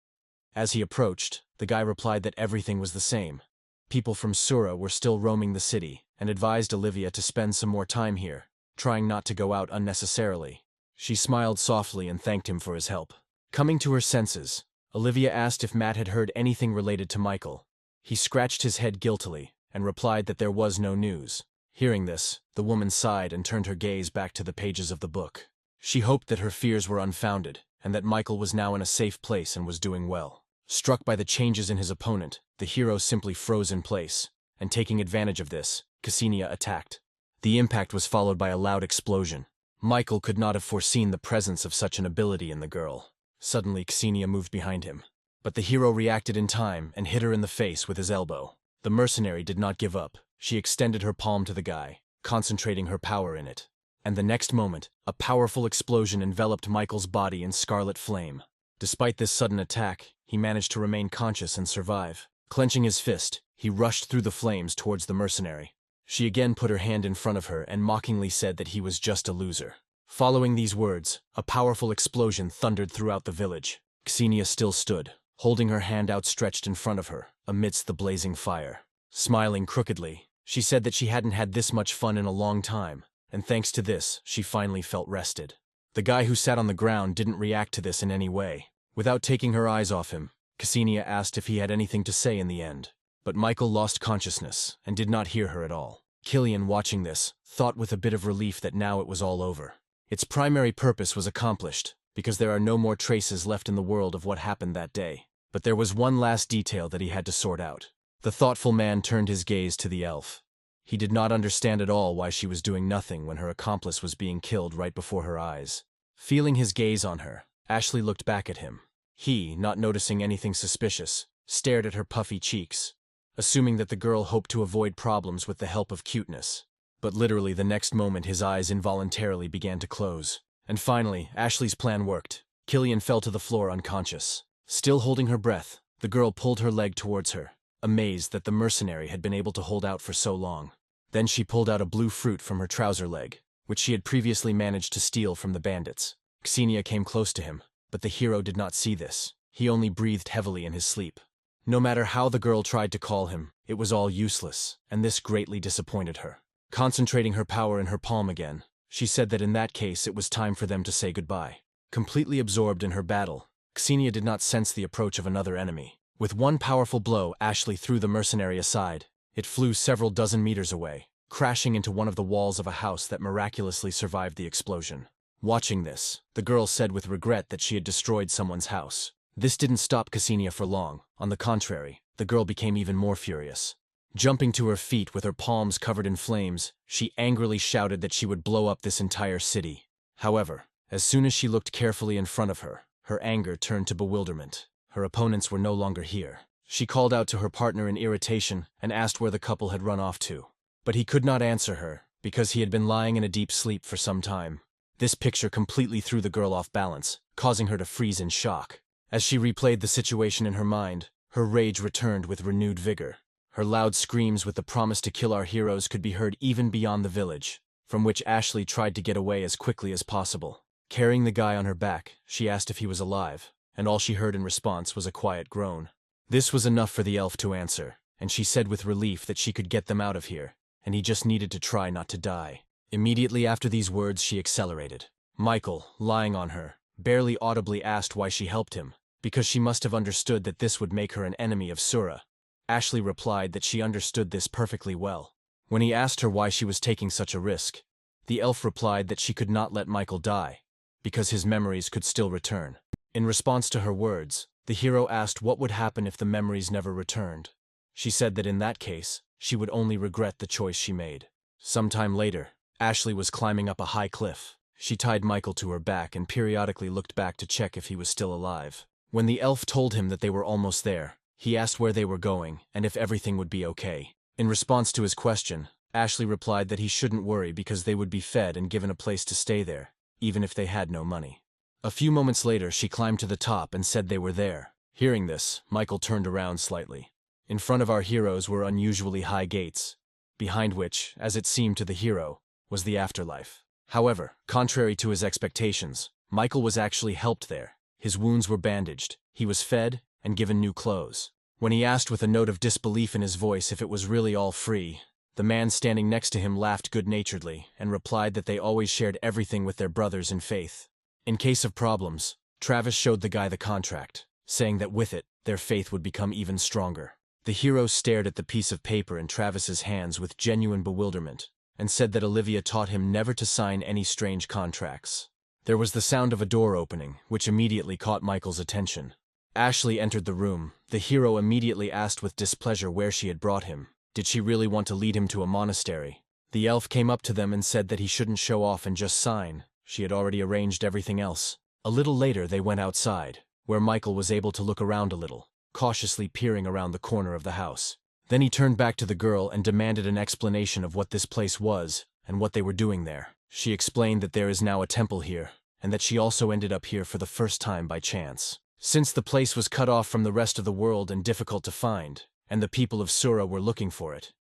As he approached, the guy replied that everything was the same. People from Sura were still roaming the city and advised Olivia to spend some more time here, trying not to go out unnecessarily. She smiled softly and thanked him for his help. Coming to her senses, Olivia asked if Matt had heard anything related to Michael. He scratched his head guiltily and replied that there was no news. Hearing this, the woman sighed and turned her gaze back to the pages of the book. She hoped that her fears were unfounded and that Michael was now in a safe place and was doing well. Struck by the changes in his opponent, the hero simply froze in place, and taking advantage of this, Xenia attacked. The impact was followed by a loud explosion. Michael could not have foreseen the presence of such an ability in the girl. Suddenly, Xenia moved behind him. But the hero reacted in time and hit her in the face with his elbow. The mercenary did not give up. She extended her palm to the guy, concentrating her power in it. And the next moment, a powerful explosion enveloped Michael's body in scarlet flame. Despite this sudden attack, he managed to remain conscious and survive. Clenching his fist, he rushed through the flames towards the mercenary. She again put her hand in front of her and mockingly said that he was just a loser. Following these words, a powerful explosion thundered throughout the village. Xenia still stood, holding her hand outstretched in front of her, amidst the blazing fire. Smiling crookedly, she said that she hadn't had this much fun in a long time, and thanks to this, she finally felt rested. The guy who sat on the ground didn't react to this in any way. Without taking her eyes off him, Ksenia asked if he had anything to say in the end. But Michael lost consciousness and did not hear her at all. Killian, watching this, thought with a bit of relief that now it was all over. Its primary purpose was accomplished, because there are no more traces left in the world of what happened that day. But there was one last detail that he had to sort out. The thoughtful man turned his gaze to the elf. He did not understand at all why she was doing nothing when her accomplice was being killed right before her eyes. Feeling his gaze on her, Ashley looked back at him. He, not noticing anything suspicious, stared at her puffy cheeks, assuming that the girl hoped to avoid problems with the help of cuteness. But literally the next moment his eyes involuntarily began to close. And finally, Ashley's plan worked. Killian fell to the floor unconscious. Still holding her breath, the girl pulled her leg towards her, amazed that the mercenary had been able to hold out for so long. Then she pulled out a blue fruit from her trouser leg, which she had previously managed to steal from the bandits. Ksenia came close to him, but the hero did not see this. He only breathed heavily in his sleep. No matter how the girl tried to call him, it was all useless, and this greatly disappointed her. Concentrating her power in her palm again, she said that in that case it was time for them to say goodbye. Completely absorbed in her battle, Ksenia did not sense the approach of another enemy. With one powerful blow, Ashley threw the mercenary aside. It flew several dozen meters away, crashing into one of the walls of a house that miraculously survived the explosion. Watching this, the girl said with regret that she had destroyed someone's house. This didn't stop Ksenia for long. On the contrary, the girl became even more furious. Jumping to her feet with her palms covered in flames, she angrily shouted that she would blow up this entire city. However, as soon as she looked carefully in front of her, her anger turned to bewilderment. Her opponents were no longer here. She called out to her partner in irritation and asked where the couple had run off to. But he could not answer her, because he had been lying in a deep sleep for some time. This picture completely threw the girl off balance, causing her to freeze in shock. As she replayed the situation in her mind, her rage returned with renewed vigor. Her loud screams with the promise to kill our heroes could be heard even beyond the village, from which Ashley tried to get away as quickly as possible. Carrying the guy on her back, she asked if he was alive, and all she heard in response was a quiet groan. This was enough for the elf to answer, and she said with relief that she could get them out of here, and he just needed to try not to die. Immediately after these words, she accelerated. Michael, lying on her, barely audibly asked why she helped him, because she must have understood that this would make her an enemy of Asura. Ashley replied that she understood this perfectly well. When he asked her why she was taking such a risk, the elf replied that she could not let Michael die, because his memories could still return. In response to her words, the hero asked what would happen if the memories never returned. She said that in that case, she would only regret the choice she made. Sometime later, Ashley was climbing up a high cliff. She tied Michael to her back and periodically looked back to check if he was still alive. When the elf told him that they were almost there, he asked where they were going and if everything would be okay. In response to his question, Ashley replied that he shouldn't worry because they would be fed and given a place to stay there, even if they had no money. A few moments later, she climbed to the top and said they were there. Hearing this, Michael turned around slightly. In front of our heroes were unusually high gates, behind which, as it seemed to the hero, was the afterlife. However, contrary to his expectations, Michael was actually helped there. His wounds were bandaged, he was fed, and given new clothes. When he asked with a note of disbelief in his voice if it was really all free, the man standing next to him laughed good-naturedly and replied that they always shared everything with their brothers in faith. In case of problems, Travis showed the guy the contract, saying that with it, their faith would become even stronger. The hero stared at the piece of paper in Travis's hands with genuine bewilderment, and said that Olivia taught him never to sign any strange contracts. There was the sound of a door opening, which immediately caught Michael's attention. Ashley entered the room. The hero immediately asked with displeasure where she had brought him. Did she really want to lead him to a monastery? The elf came up to them and said that he shouldn't show off and just sign. She had already arranged everything else. A little later they went outside, where Michael was able to look around a little, cautiously peering around the corner of the house. Then he turned back to the girl and demanded an explanation of what this place was and what they were doing there. She explained that there is now a temple here, and that she also ended up here for the first time by chance. Since the place was cut off from the rest of the world and difficult to find, and the people of Sura were looking for it,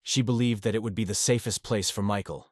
she believed that it would be the safest place for Michael,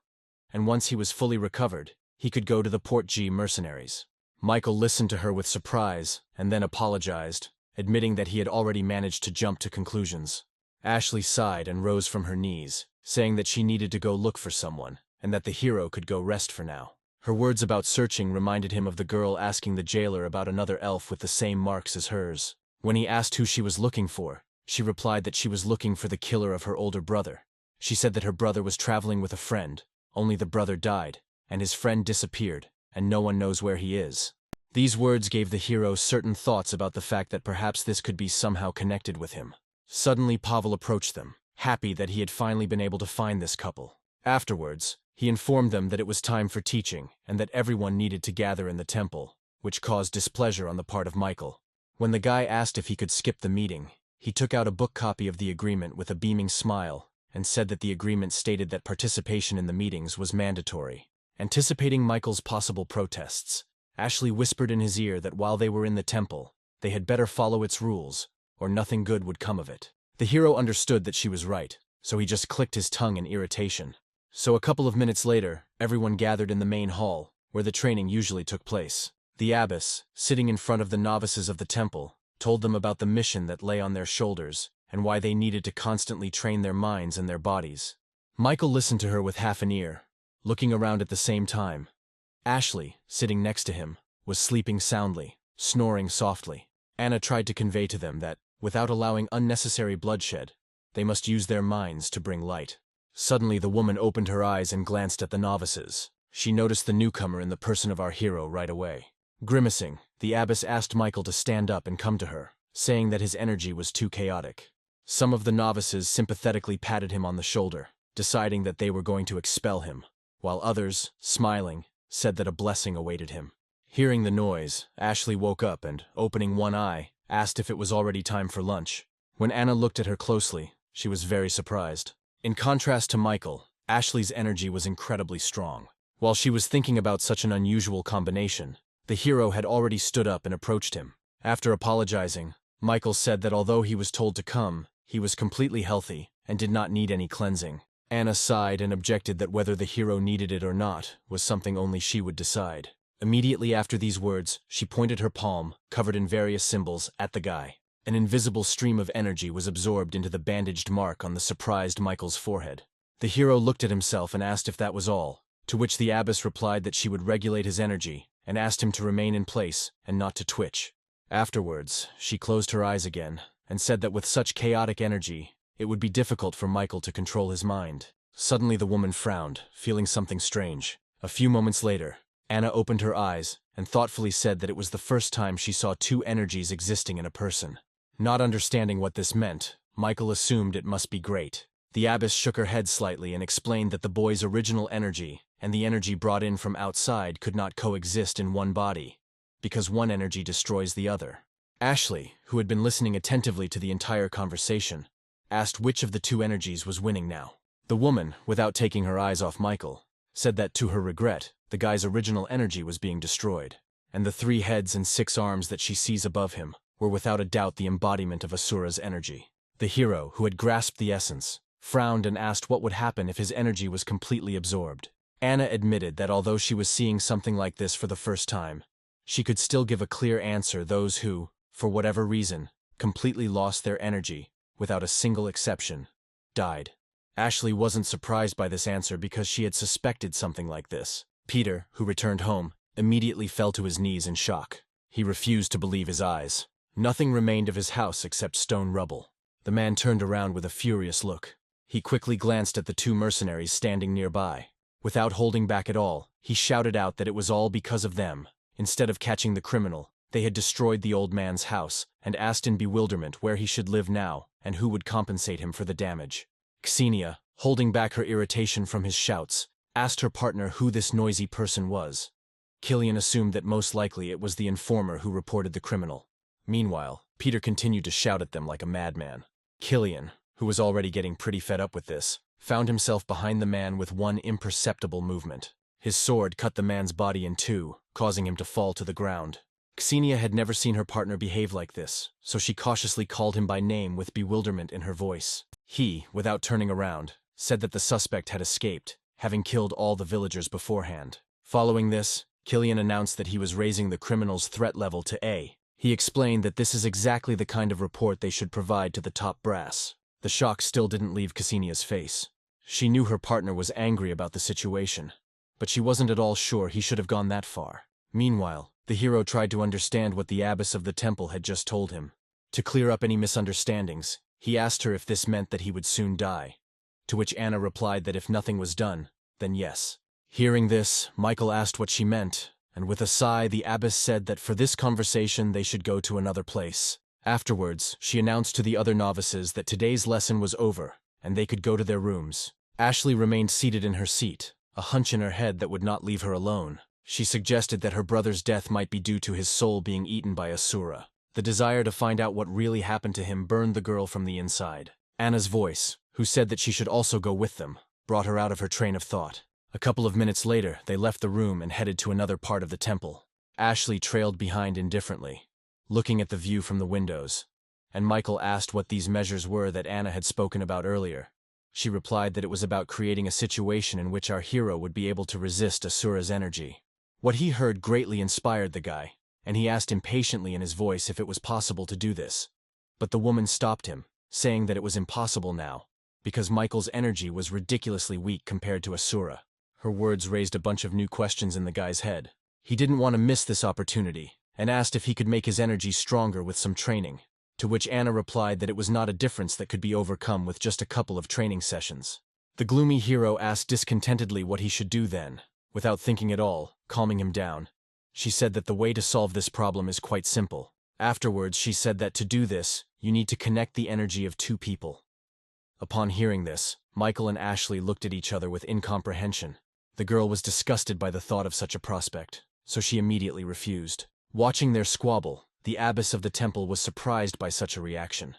and once he was fully recovered, he could go to the Port G mercenaries. Michael listened to her with surprise and then apologized, admitting that he had already managed to jump to conclusions. Ashley sighed and rose from her knees, saying that she needed to go look for someone, and that the hero could go rest for now. Her words about searching reminded him of the girl asking the jailer about another elf with the same marks as hers. When he asked who she was looking for, she replied that she was looking for the killer of her older brother. She said that her brother was traveling with a friend, only the brother died, and his friend disappeared, and no one knows where he is. These words gave the hero certain thoughts about the fact that perhaps this could be somehow connected with him. Suddenly Pavel approached them, happy that he had finally been able to find this couple. Afterwards, he informed them that it was time for teaching and that everyone needed to gather in the temple, which caused displeasure on the part of Michael. When the guy asked if he could skip the meeting, he took out a book copy of the agreement with a beaming smile and said that the agreement stated that participation in the meetings was mandatory. Anticipating Michael's possible protests, Ashley whispered in his ear that while they were in the temple, they had better follow its rules, or nothing good would come of it. The hero understood that she was right, so he just clicked his tongue in irritation. So a couple of minutes later, everyone gathered in the main hall, where the training usually took place. The abbess, sitting in front of the novices of the temple, told them about the mission that lay on their shoulders and why they needed to constantly train their minds and their bodies. Michael listened to her with half an ear, looking around at the same time. Ashley, sitting next to him, was sleeping soundly, snoring softly. Anna tried to convey to them that, without allowing unnecessary bloodshed, they must use their minds to bring light. Suddenly the woman opened her eyes and glanced at the novices. She noticed the newcomer in the person of our hero right away. Grimacing, the abbess asked Michael to stand up and come to her, saying that his energy was too chaotic. Some of the novices sympathetically patted him on the shoulder, deciding that they were going to expel him, while others, smiling, said that a blessing awaited him. Hearing the noise, Ashley woke up and, opening one eye, asked if it was already time for lunch. When Anna looked at her closely, she was very surprised. In contrast to Michael, Ashley's energy was incredibly strong. While she was thinking about such an unusual combination, the hero had already stood up and approached him. After apologizing, Michael said that although he was told to come, he was completely healthy and did not need any cleansing. Anna sighed and objected that whether the hero needed it or not was something only she would decide. Immediately after these words, she pointed her palm, covered in various symbols, at the guy. An invisible stream of energy was absorbed into the bandaged mark on the surprised Michael's forehead. The hero looked at himself and asked if that was all, to which the abbess replied that she would regulate his energy and asked him to remain in place and not to twitch. Afterwards, she closed her eyes again and said that with such chaotic energy, it would be difficult for Michael to control his mind. Suddenly the woman frowned, feeling something strange. A few moments later, Anna opened her eyes and thoughtfully said that it was the first time she saw two energies existing in a person. Not understanding what this meant, Michael assumed it must be great. The abbess shook her head slightly and explained that the boy's original energy and the energy brought in from outside could not coexist in one body, because one energy destroys the other. Ashley, who had been listening attentively to the entire conversation, asked which of the two energies was winning now. The woman, without taking her eyes off Michael, said that, to her regret, the guy's original energy was being destroyed, and the 3 heads and 6 arms that she sees above him were without a doubt the embodiment of Asura's energy. The hero, who had grasped the essence, frowned and asked what would happen if his energy was completely absorbed. Anna admitted that although she was seeing something like this for the first time, she could still give a clear answer. Those who, for whatever reason, completely lost their energy, without a single exception, died. Ashley wasn't surprised by this answer because she had suspected something like this. Peter, who returned home, immediately fell to his knees in shock. He refused to believe his eyes. Nothing remained of his house except stone rubble. The man turned around with a furious look. He quickly glanced at the 2 mercenaries standing nearby. Without holding back at all, he shouted out that it was all because of them. Instead of catching the criminal, they had destroyed the old man's house and asked in bewilderment where he should live now and who would compensate him for the damage. Ksenia, holding back her irritation from his shouts, asked her partner who this noisy person was. Killian assumed that most likely it was the informer who reported the criminal. Meanwhile, Peter continued to shout at them like a madman. Killian, who was already getting pretty fed up with this, found himself behind the man with one imperceptible movement. His sword cut the man's body in 2, causing him to fall to the ground. Ksenia had never seen her partner behave like this, so she cautiously called him by name with bewilderment in her voice. He, without turning around, said that the suspect had escaped, having killed all the villagers beforehand. Following this, Killian announced that he was raising the criminal's threat level to A. He explained that this is exactly the kind of report they should provide to the top brass. The shock still didn't leave Ksenia's face. She knew her partner was angry about the situation, but she wasn't at all sure he should have gone that far. Meanwhile, the hero tried to understand what the abbess of the temple had just told him. To clear up any misunderstandings, he asked her if this meant that he would soon die, to which Anna replied that if nothing was done, then yes. Hearing this, Michael asked what she meant, and with a sigh the abbess said that for this conversation they should go to another place. Afterwards, she announced to the other novices that today's lesson was over, and they could go to their rooms. Ashley remained seated in her seat, a hunch in her head that would not leave her alone. She suggested that her brother's death might be due to his soul being eaten by Asura. The desire to find out what really happened to him burned the girl from the inside. Anna's voice, who said that she should also go with them, brought her out of her train of thought. A couple of minutes later, they left the room and headed to another part of the temple. Ashley trailed behind indifferently, looking at the view from the windows, and Michael asked what these measures were that Anna had spoken about earlier. She replied that it was about creating a situation in which our hero would be able to resist Asura's energy. What he heard greatly inspired the guy, and he asked impatiently in his voice if it was possible to do this. But the woman stopped him, saying that it was impossible now, because Michael's energy was ridiculously weak compared to Asura. Her words raised a bunch of new questions in the guy's head. He didn't want to miss this opportunity, and asked if he could make his energy stronger with some training, to which Anna replied that it was not a difference that could be overcome with just a couple of training sessions. The gloomy hero asked discontentedly what he should do then. Without thinking at all, calming him down, she said that the way to solve this problem is quite simple. Afterwards, she said that to do this, you need to connect the energy of two people. Upon hearing this, Michael and Ashley looked at each other with incomprehension. The girl was disgusted by the thought of such a prospect, so she immediately refused. Watching their squabble, the abbess of the temple was surprised by such a reaction,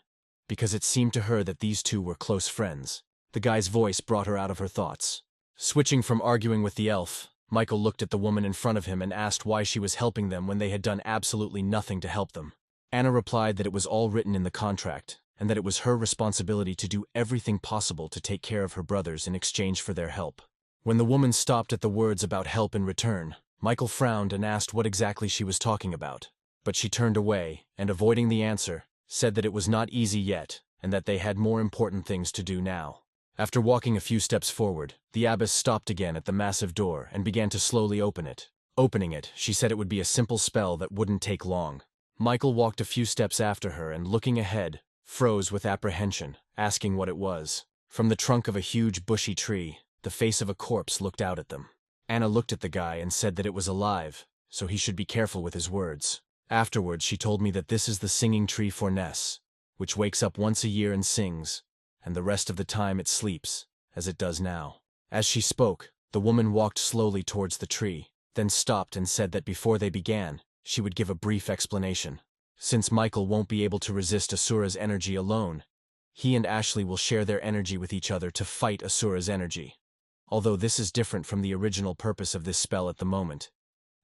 because it seemed to her that these two were close friends. The guy's voice brought her out of her thoughts. Switching from arguing with the elf, Michael looked at the woman in front of him and asked why she was helping them when they had done absolutely nothing to help them. Anna replied that it was all written in the contract, and that it was her responsibility to do everything possible to take care of her brothers in exchange for their help. When the woman stopped at the words about help in return, Michael frowned and asked what exactly she was talking about. But she turned away, and avoiding the answer, said that it was not easy yet, and that they had more important things to do now. After walking a few steps forward, the abbess stopped again at the massive door and began to slowly open it. Opening it, she said it would be a simple spell that wouldn't take long. Michael walked a few steps after her and, looking ahead, froze with apprehension, asking what it was. From the trunk of a huge bushy tree, the face of a corpse looked out at them. Anna looked at the guy and said that it was alive, so he should be careful with his words. Afterwards, she told me that this is the singing tree Forness, which wakes up once a year and sings, and the rest of the time it sleeps, as it does now. As she spoke, the woman walked slowly towards the tree, then stopped and said that before they began, she would give a brief explanation. Since Michael won't be able to resist Asura's energy alone, he and Ashley will share their energy with each other to fight Asura's energy. Although this is different from the original purpose of this spell at the moment,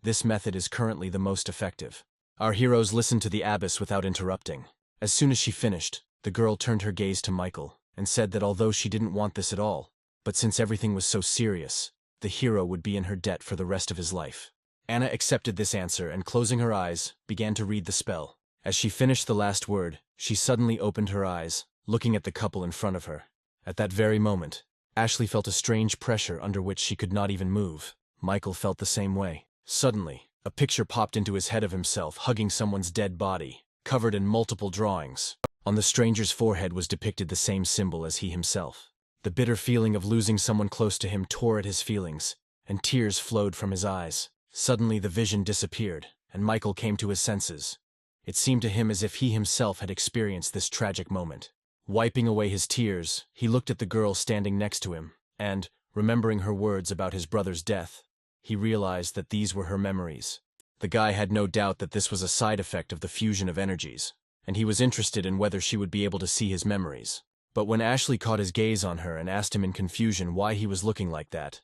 this method is currently the most effective. Our heroes listened to the abbess without interrupting. As soon as she finished, the girl turned her gaze to Michael and said that although she didn't want this at all, but since everything was so serious, the hero would be in her debt for the rest of his life. Anna accepted this answer and, closing her eyes, began to read the spell. As she finished the last word, she suddenly opened her eyes, looking at the couple in front of her. At that very moment, Ashley felt a strange pressure under which she could not even move. Michael felt the same way. Suddenly, a picture popped into his head of himself hugging someone's dead body, covered in multiple drawings. On the stranger's forehead was depicted the same symbol as he himself. The bitter feeling of losing someone close to him tore at his feelings, and tears flowed from his eyes. Suddenly the vision disappeared, and Michael came to his senses. It seemed to him as if he himself had experienced this tragic moment. Wiping away his tears, he looked at the girl standing next to him, and, remembering her words about his brother's death, he realized that these were her memories. The guy had no doubt that this was a side effect of the fusion of energies, and he was interested in whether she would be able to see his memories. But when Ashley caught his gaze on her and asked him in confusion why he was looking like that,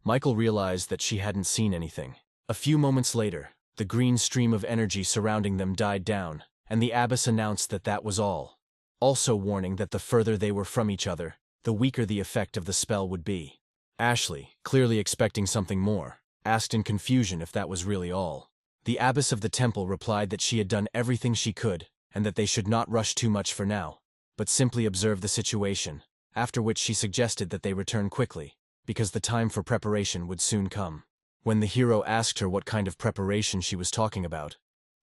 Michael realized that she hadn't seen anything. A few moments later, the green stream of energy surrounding them died down, and the abbess announced that that was all, also warning that the further they were from each other, the weaker the effect of the spell would be. Ashley, clearly expecting something more, asked in confusion if that was really all. The abbess of the temple replied that she had done everything she could, and that they should not rush too much for now, but simply observe the situation, after which she suggested that they return quickly, because the time for preparation would soon come. When the hero asked her what kind of preparation she was talking about,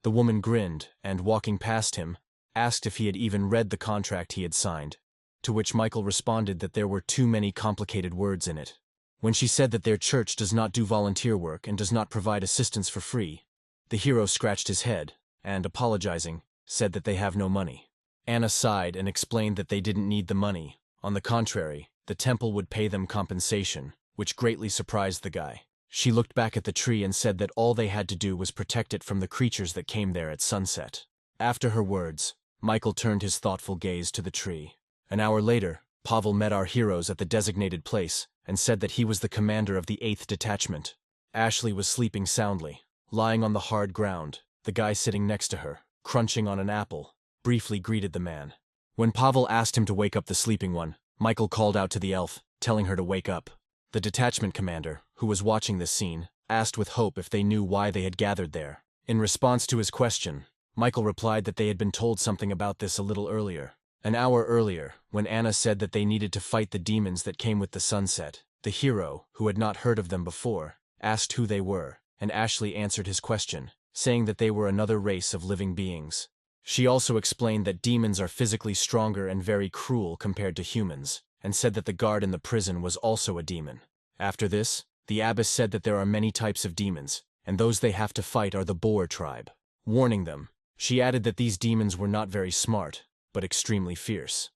the woman grinned and, walking past him, asked if he had even read the contract he had signed, to which Michael responded that there were too many complicated words in it. When she said that their church does not do volunteer work and does not provide assistance for free, the hero scratched his head and, apologizing, said that they have no money. Anna sighed and explained that they didn't need the money. On the contrary, the temple would pay them compensation, which greatly surprised the guy. She looked back at the tree and said that all they had to do was protect it from the creatures that came there at sunset. After her words, Michael turned his thoughtful gaze to the tree. An hour later, Pavel met our heroes at the designated place and said that he was the commander of the 8th detachment. Ashley was sleeping soundly, lying on the hard ground. The guy sitting next to her, crunching on an apple, briefly greeted the man. When Pavel asked him to wake up the sleeping one, Michael called out to the elf, telling her to wake up. The detachment commander, who was watching this scene, asked with hope if they knew why they had gathered there. In response to his question, Michael replied that they had been told something about this a little earlier. An hour earlier, when Anna said that they needed to fight the demons that came with the sunset, the hero, who had not heard of them before, asked who they were, and Ashley answered his question, saying that they were another race of living beings. She also explained that demons are physically stronger and very cruel compared to humans, and said that the guard in the prison was also a demon. After this, the abbess said that there are many types of demons, and those they have to fight are the Boer tribe. Warning them, she added that these demons were not very smart, but extremely fierce.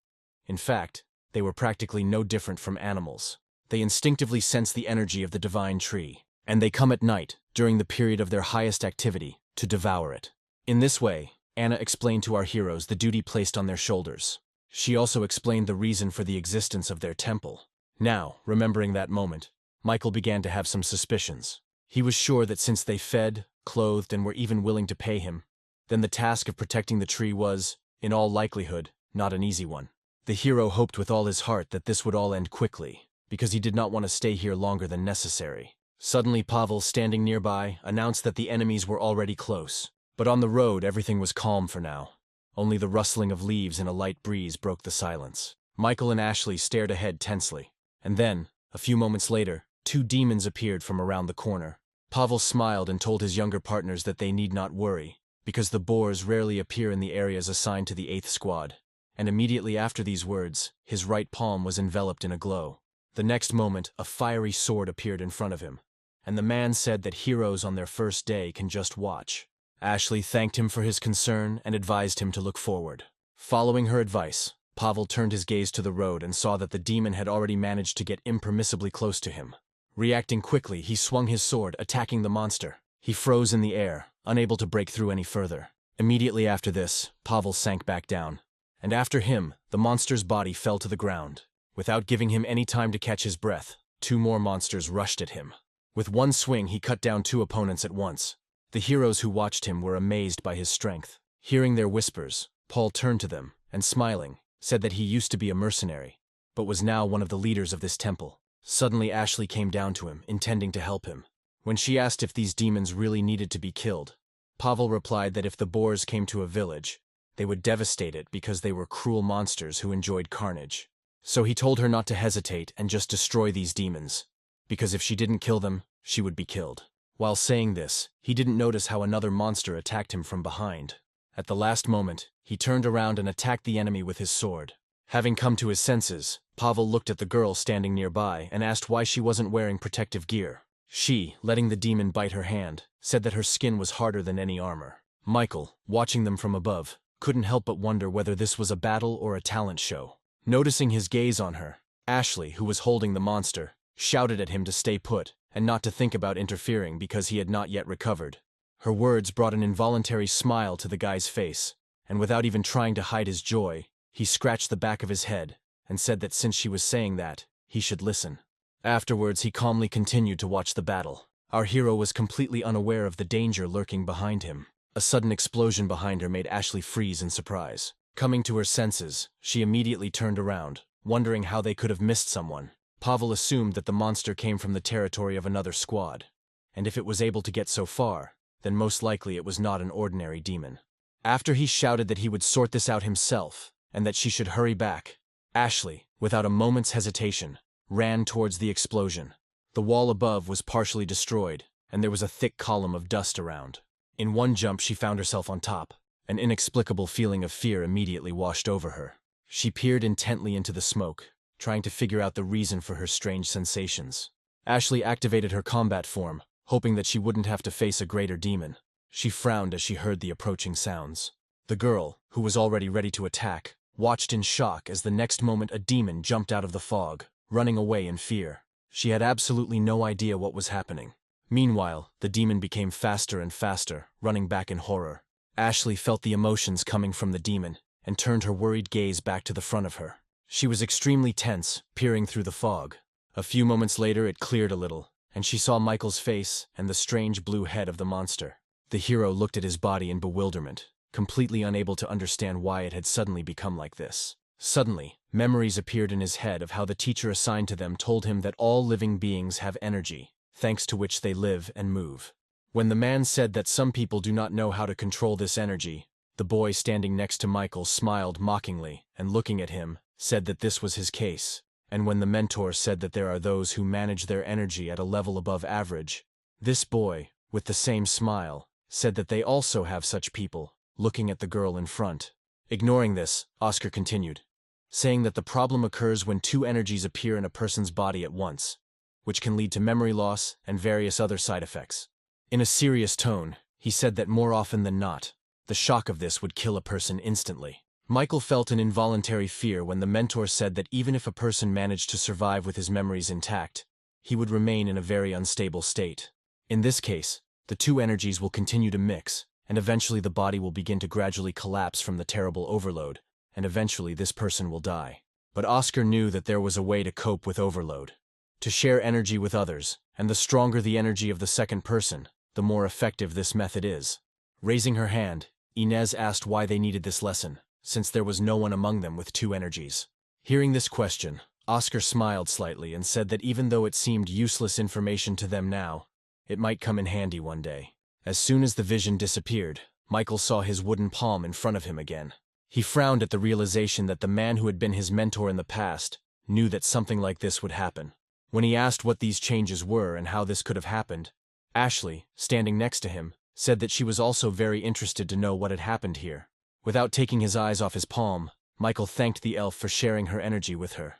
In fact, they were practically no different from animals. They instinctively sense the energy of the divine tree, and they come at night, during the period of their highest activity, to devour it. In this way, Anna explained to our heroes the duty placed on their shoulders. She also explained the reason for the existence of their temple. Now, remembering that moment, Michael began to have some suspicions. He was sure that since they fed, clothed, and were even willing to pay him, then the task of protecting the tree was, in all likelihood, not an easy one. The hero hoped with all his heart that this would all end quickly, because he did not want to stay here longer than necessary. Suddenly Pavel, standing nearby, announced that the enemies were already close. But on the road everything was calm for now. Only the rustling of leaves in a light breeze broke the silence. Michael and Ashley stared ahead tensely. And then, a few moments later, 2 demons appeared from around the corner. Pavel smiled and told his younger partners that they need not worry, because the Boers rarely appear in the areas assigned to the 8th squad. And immediately after these words, his right palm was enveloped in a glow. The next moment, a fiery sword appeared in front of him, and the man said that heroes on their first day can just watch. Ashley thanked him for his concern and advised him to look forward. Following her advice, Pavel turned his gaze to the road and saw that the demon had already managed to get impermissibly close to him. Reacting quickly, he swung his sword, attacking the monster. He froze in the air, unable to break through any further. Immediately after this, Pavel sank back down, and after him, the monster's body fell to the ground. Without giving him any time to catch his breath, 2 more monsters rushed at him. With one swing, he cut down 2 opponents at once. The heroes who watched him were amazed by his strength. Hearing their whispers, Paul turned to them, and smiling, said that he used to be a mercenary, but was now one of the leaders of this temple. Suddenly Ashley came down to him, intending to help him. When she asked if these demons really needed to be killed, Pavel replied that if the Boers came to a village, they would devastate it because they were cruel monsters who enjoyed carnage. So he told her not to hesitate and just destroy these demons, because if she didn't kill them, she would be killed. While saying this, he didn't notice how another monster attacked him from behind. At the last moment, he turned around and attacked the enemy with his sword. Having come to his senses, Pavel looked at the girl standing nearby and asked why she wasn't wearing protective gear. She, letting the demon bite her hand, said that her skin was harder than any armor. Michael, watching them from above, couldn't help but wonder whether this was a battle or a talent show. Noticing his gaze on her, Ashley, who was holding the monster, shouted at him to stay put and not to think about interfering because he had not yet recovered. Her words brought an involuntary smile to the guy's face, and without even trying to hide his joy, he scratched the back of his head and said that since she was saying that, he should listen. Afterwards, he calmly continued to watch the battle. Our hero was completely unaware of the danger lurking behind him. A sudden explosion behind her made Ashley freeze in surprise. Coming to her senses, she immediately turned around, wondering how they could have missed someone. Pavel assumed that the monster came from the territory of another squad, and if it was able to get so far, then most likely it was not an ordinary demon. After he shouted that he would sort this out himself, and that she should hurry back, Ashley, without a moment's hesitation, ran towards the explosion. The wall above was partially destroyed, and there was a thick column of dust around. In one jump she found herself on top, An inexplicable feeling of fear immediately washed over her. She peered intently into the smoke, trying to figure out the reason for her strange sensations. Ashley activated her combat form, hoping that she wouldn't have to face a greater demon. She frowned as she heard the approaching sounds. The girl, who was already ready to attack, watched in shock as the next moment a demon jumped out of the fog, running away in fear. She had absolutely no idea what was happening. Meanwhile, the demon became faster and faster, running back in horror. Ashley felt the emotions coming from the demon and turned her worried gaze back to the front of her. She was extremely tense, peering through the fog. A few moments later it cleared a little, and she saw Michael's face and the strange blue head of the monster. The hero looked at his body in bewilderment, completely unable to understand why it had suddenly become like this. Suddenly, memories appeared in his head of how the teacher assigned to them told him that all living beings have energy, thanks to which they live and move. When the man said that some people do not know how to control this energy, the boy standing next to Michael smiled mockingly and, looking at him, said that this was his case. And when the mentor said that there are those who manage their energy at a level above average, this boy, with the same smile, said that they also have such people, looking at the girl in front. Ignoring this, Oscar continued, saying that the problem occurs when two energies appear in a person's body at once, which can lead to memory loss and various other side effects. In a serious tone, he said that more often than not, the shock of this would kill a person instantly. Michael felt an involuntary fear when the mentor said that even if a person managed to survive with his memories intact, he would remain in a very unstable state. In this case, the two energies will continue to mix, and eventually the body will begin to gradually collapse from the terrible overload, and eventually this person will die. But Oscar knew that there was a way to cope with overload. To share energy with others, and the stronger the energy of the second person, the more effective this method is. Raising her hand, Inez asked why they needed this lesson, since there was no one among them with two energies. Hearing this question, Oscar smiled slightly and said that even though it seemed useless information to them now, it might come in handy one day. As soon as the vision disappeared, Michael saw his wooden palm in front of him again. He frowned at the realization that the man who had been his mentor in the past knew that something like this would happen. When he asked what these changes were and how this could have happened, Ashley, standing next to him, said that she was also very interested to know what had happened here. Without taking his eyes off his palm, Michael thanked the elf for sharing her energy with her.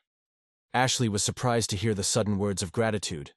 Ashley was surprised to hear the sudden words of gratitude,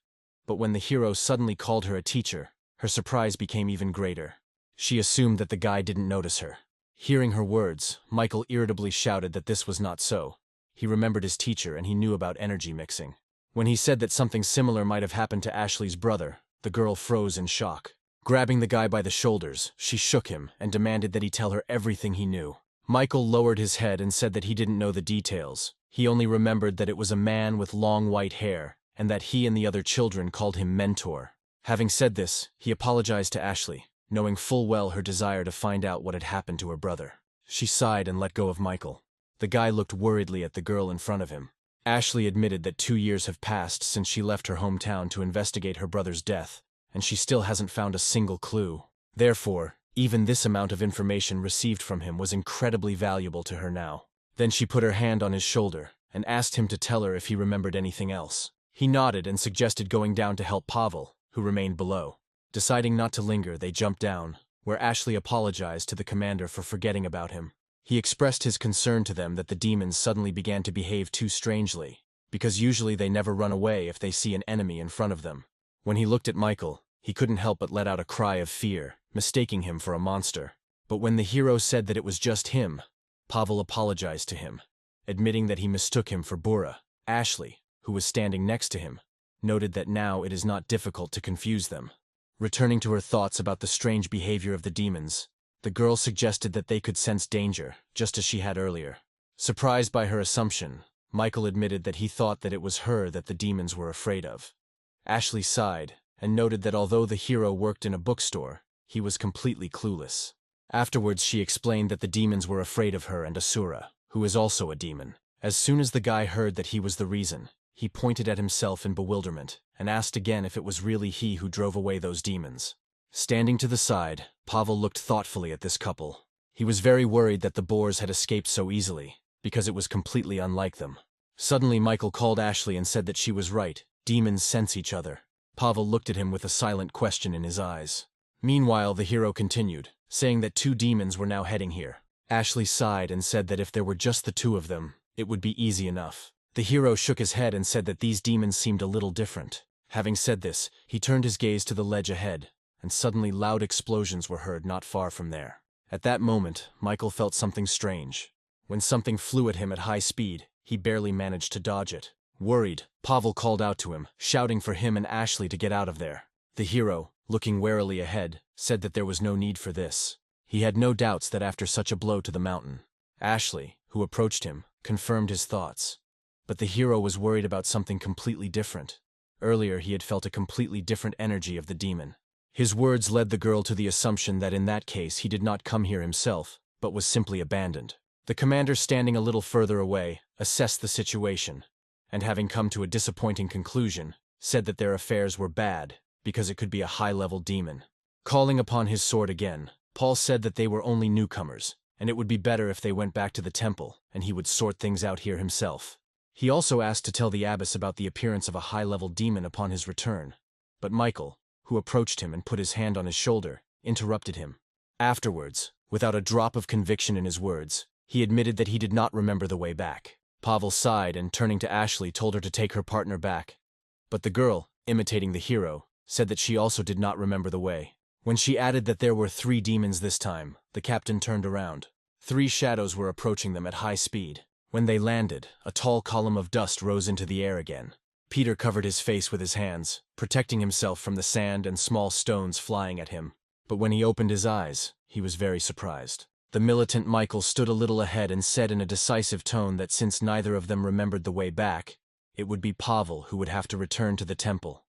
but when the hero suddenly called her a teacher, her surprise became even greater. She assumed that the guy didn't notice her. Hearing her words, Michael irritably shouted that this was not so. He remembered his teacher and he knew about energy mixing. When he said that something similar might have happened to Ashley's brother, the girl froze in shock. Grabbing the guy by the shoulders, she shook him and demanded that he tell her everything he knew. Michael lowered his head and said that he didn't know the details. He only remembered that it was a man with long white hair, and that he and the other children called him Mentor. Having said this, he apologized to Ashley, knowing full well her desire to find out what had happened to her brother. She sighed and let go of Michael. The guy looked worriedly at the girl in front of him. Ashley admitted that 2 years have passed since she left her hometown to investigate her brother's death, and she still hasn't found a single clue. Therefore, even this amount of information received from him was incredibly valuable to her now. Then she put her hand on his shoulder and asked him to tell her if he remembered anything else. He nodded and suggested going down to help Pavel, who remained below. Deciding not to linger, they jumped down, where Ashley apologized to the commander for forgetting about him. He expressed his concern to them that the demons suddenly began to behave too strangely, because usually they never run away if they see an enemy in front of them. When he looked at Michael, he couldn't help but let out a cry of fear, mistaking him for a monster. But when the hero said that it was just him, Pavel apologized to him, admitting that he mistook him for Bura. Ashley, who was standing next to him, noted that now it is not difficult to confuse them. Returning to her thoughts about the strange behavior of the demons, the girl suggested that they could sense danger, just as she had earlier. Surprised by her assumption, Michael admitted that he thought that it was her that the demons were afraid of. Ashley sighed and noted that although the hero worked in a bookstore, he was completely clueless. Afterwards, she explained that the demons were afraid of her and Asura, who is also a demon. As soon as the guy heard that he was the reason, he pointed at himself in bewilderment and asked again if it was really he who drove away those demons. Standing to the side, Pavel looked thoughtfully at this couple. He was very worried that the boars had escaped so easily, because it was completely unlike them. Suddenly, Michael called Ashley and said that she was right. Demons sense each other. Pavel looked at him with a silent question in his eyes. Meanwhile, the hero continued, saying that 2 demons were now heading here. Ashley sighed and said that if there were just the 2 of them, it would be easy enough. The hero shook his head and said that these demons seemed a little different. Having said this, he turned his gaze to the ledge ahead, and suddenly loud explosions were heard not far from there. At that moment, Michael felt something strange. When something flew at him at high speed, he barely managed to dodge it. Worried, Pavel called out to him, shouting for him and Ashley to get out of there. The hero, looking warily ahead, said that there was no need for this. He had no doubts that after such a blow to the mountain, Ashley, who approached him, confirmed his thoughts. But the hero was worried about something completely different. Earlier he had felt a completely different energy of the demon. His words led the girl to the assumption that in that case he did not come here himself, but was simply abandoned. The commander, standing a little further away, assessed the situation, and having come to a disappointing conclusion, said that their affairs were bad, because it could be a high-level demon. Calling upon his sword again, Paul said that they were only newcomers, and it would be better if they went back to the temple, and he would sort things out here himself. He also asked to tell the abbess about the appearance of a high-level demon upon his return, but Michael, who approached him and put his hand on his shoulder, interrupted him. Afterwards, without a drop of conviction in his words, he admitted that he did not remember the way back. Pavel sighed and, turning to Ashley, told her to take her partner back. But the girl, imitating the hero, said that she also did not remember the way. When she added that there were 3 demons this time, the captain turned around. 3 shadows were approaching them at high speed. When they landed, a tall column of dust rose into the air again. Peter covered his face with his hands, protecting himself from the sand and small stones flying at him. But when he opened his eyes, he was very surprised. The militant Michael stood a little ahead and said in a decisive tone that since neither of them remembered the way back, it would be Pavel who would have to return to the temple.